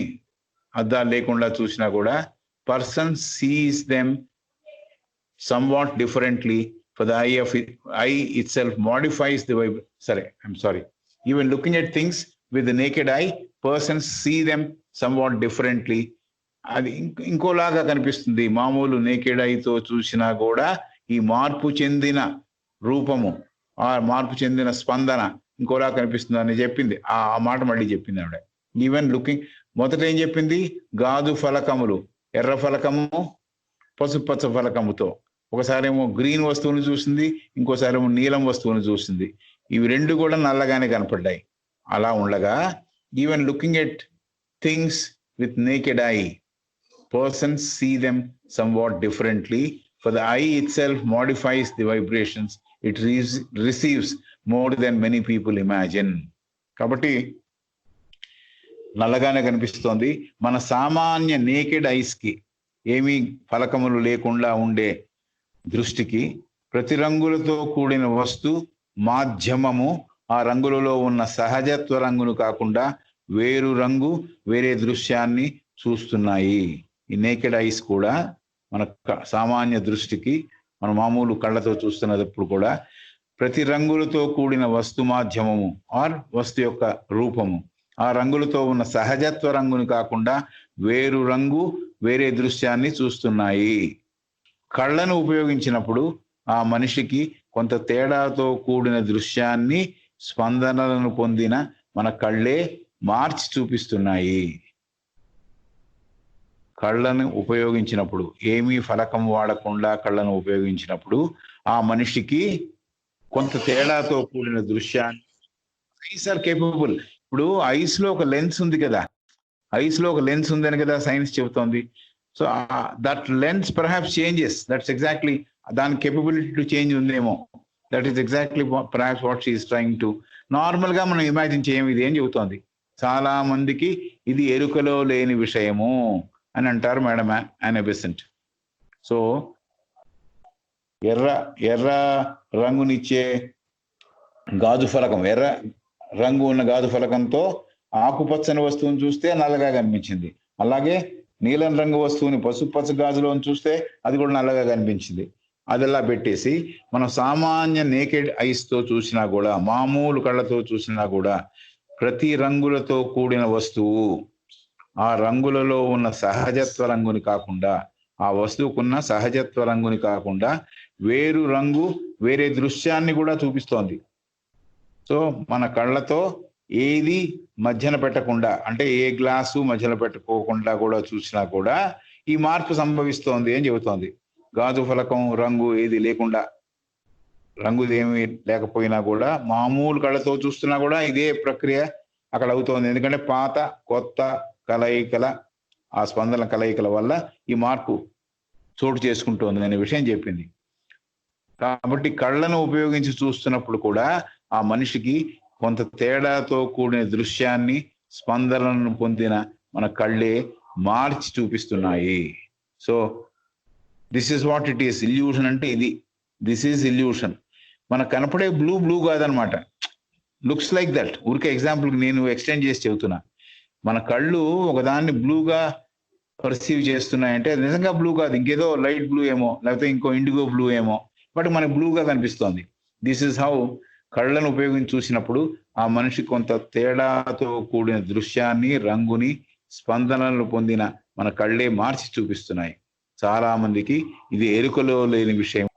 అద్దాలు లేకుండా చూసినా కూడా person sees them somewhat differently, for the eye itself modifies the even looking at things with the naked eye, persons see them somewhat differently. అది ఇంకోలాగా కనిపిస్తుంది. మామూలు naked ఐతో చూసినా కూడా ఈ మార్పు చెందిన రూపము, ఆ మార్పు చెందిన స్పందన ఇంకోలా కనిపిస్తుంది అని చెప్పింది. ఆ మాట మళ్ళీ చెప్పింది ఆవిడ. ఈవెన్ లుకింగ్, మొదట ఏం చెప్పింది? గాజు ఫలకములు, ఎర్ర ఫలకము పసుపచ్చ ఫలకముతో, ఒకసారేమో గ్రీన్ వస్తువుని చూసింది, ఇంకోసారేమో నీలం వస్తువుని చూసింది. ఇవి రెండు కూడా నల్లగానే కనపడ్డాయి. అలా ఉండగా even looking at things with naked eye, persons see them somewhat differently, for the eye itself modifies the vibrations it receives more than many people imagine. కాబట్టి నల్లగానే కనిపిస్తోంది. మన సామాన్య నేకెడ్ ఐస్ కి, ఏమీ ఫలకములు లేకుండా ఉండే దృష్టికి, ప్రతి రంగులతో కూడిన వస్తు మాధ్యమము ఆ రంగులలో ఉన్న సహజత్వ రంగును కాకుండా వేరే దృశ్యాన్ని చూస్తున్నాయి. ఈ నేకెడ్ ఐస్ కూడా మన సామాన్య దృష్టికి, మన మామూలు కళ్ళతో చూస్తున్నప్పుడు కూడా ప్రతి రంగులతో కూడిన వస్తు మాధ్యమము ఆర్ వస్తు యొక్క రూపము ఆ రంగులతో ఉన్న సహజత్వ రంగును కాకుండా వేరే దృశ్యాన్ని చూస్తున్నాయి. కళ్ళను ఉపయోగించినప్పుడు ఆ మనిషికి కొంత తేడాతో కూడిన దృశ్యాన్ని, స్పందనలను పొందిన మన కళ్ళే మార్చి చూపిస్తున్నాయి. కళ్ళను ఉపయోగించినప్పుడు, ఏమీ ఫలకం వాడకుండా కళ్ళను ఉపయోగించినప్పుడు ఆ మనిషికి కొంత తేడాతో కూడిన దృశ్యాన్ని, ఐస్ ఆర్ కేపబుల్. ఇప్పుడు ఐస్ లో ఒక లెన్స్ ఉంది కదా, ఐస్ లో ఒక లెన్స్ ఉందని కదా సైన్స్ చెబుతోంది. So that lens perhaps changes, that's exactly దాని కేపబిలిటీ టు చేంజ్ ఉందేమో. That is exactly perhaps what she is trying to. Normal గా మనం ఇమాజిన్ చేయము. ఇది ఏం చెబుతోంది? చాలా మందికి ఇది ఎరుకలో లేని విషయము అని అంటారు మేడం యానా బెసెంట్. సో ఎర్ర రంగునిచ్చే గాజు ఫలకం, ఎర్ర రంగు ఉన్న గాజు ఫలకంతో ఆకుపచ్చని వస్తువుని చూస్తే నల్లగా కనిపించింది. అలాగే నీలం రంగు వస్తువుని పసుపచ్చ గాజులో చూస్తే అది కూడా నల్లగా కనిపించింది. అదెలా పెట్టేసి మనం సామాన్య నేకెడ్ ఐస్ తో చూసినా కూడా, మామూలు కళ్ళతో చూసినా కూడా ప్రతి రంగులతో కూడిన వస్తువు ఆ రంగులలో ఉన్న సహజత్వ రంగుని కాకుండా, ఆ వస్తువుకున్న సహజత్వ రంగుని కాకుండా వేరే దృశ్యాన్ని కూడా చూపిస్తోంది. సో మన కళ్ళతో ఏది మధ్యన పెట్టకుండా, అంటే ఏ గ్లాసు మధ్యన పెట్టుకోకుండా కూడా చూసినా కూడా ఈ మార్పు సంభవిస్తోంది అని చెబుతోంది. గాజు ఫలకం రంగు ఏది లేకుండా, రంగు ఏమి లేకపోయినా కూడా మామూలు కళ్ళతో చూస్తున్నా కూడా ఇదే ప్రక్రియ అక్కడ అవుతోంది. ఎందుకంటే పాత కొత్త కలయికల, ఆ స్పందన కలయికల వల్ల ఈ మార్పు చోటు చేసుకుంటోంది అనే విషయం చెప్పింది. కాబట్టి కళ్ళను ఉపయోగించి చూస్తున్నప్పుడు కూడా ఆ మనిషికి కొంత తేడాతో కూడిన దృశ్యాన్ని, స్పందనలను పొందిన మన కళ్ళే మార్చి చూపిస్తున్నాయి. So this is what it is. Illusion అంటే ఇది. This is illusion. మనకు కనపడే బ్లూ కాదనమాట. Looks like that. ఊరికే ఎగ్జాంపుల్ నేను ఎక్స్టెండ్ చేసి చెబుతున్నా. మన కళ్ళు ఒకదాన్ని బ్లూగా పర్సీవ్ చేస్తున్నాయంటే అది నిజంగా బ్లూ కాదు, ఇంకేదో లైట్ బ్లూ ఏమో, లేకపోతే ఇంకో ఇండిగో బ్లూ ఏమో, బట్ మనకు బ్లూగా కనిపిస్తోంది. దిస్ ఇస్ హౌ కళ్ళను ఉపయోగించి చూసినప్పుడు ఆ మనిషి కొంత తేడాతో కూడిన దృశ్యాన్ని, రంగుని, స్పందనలను పొందిన మన కళ్ళే మార్చి చూపిస్తున్నాయి. చాలా మందికి ఇది ఎరుకలో లేని విషయం.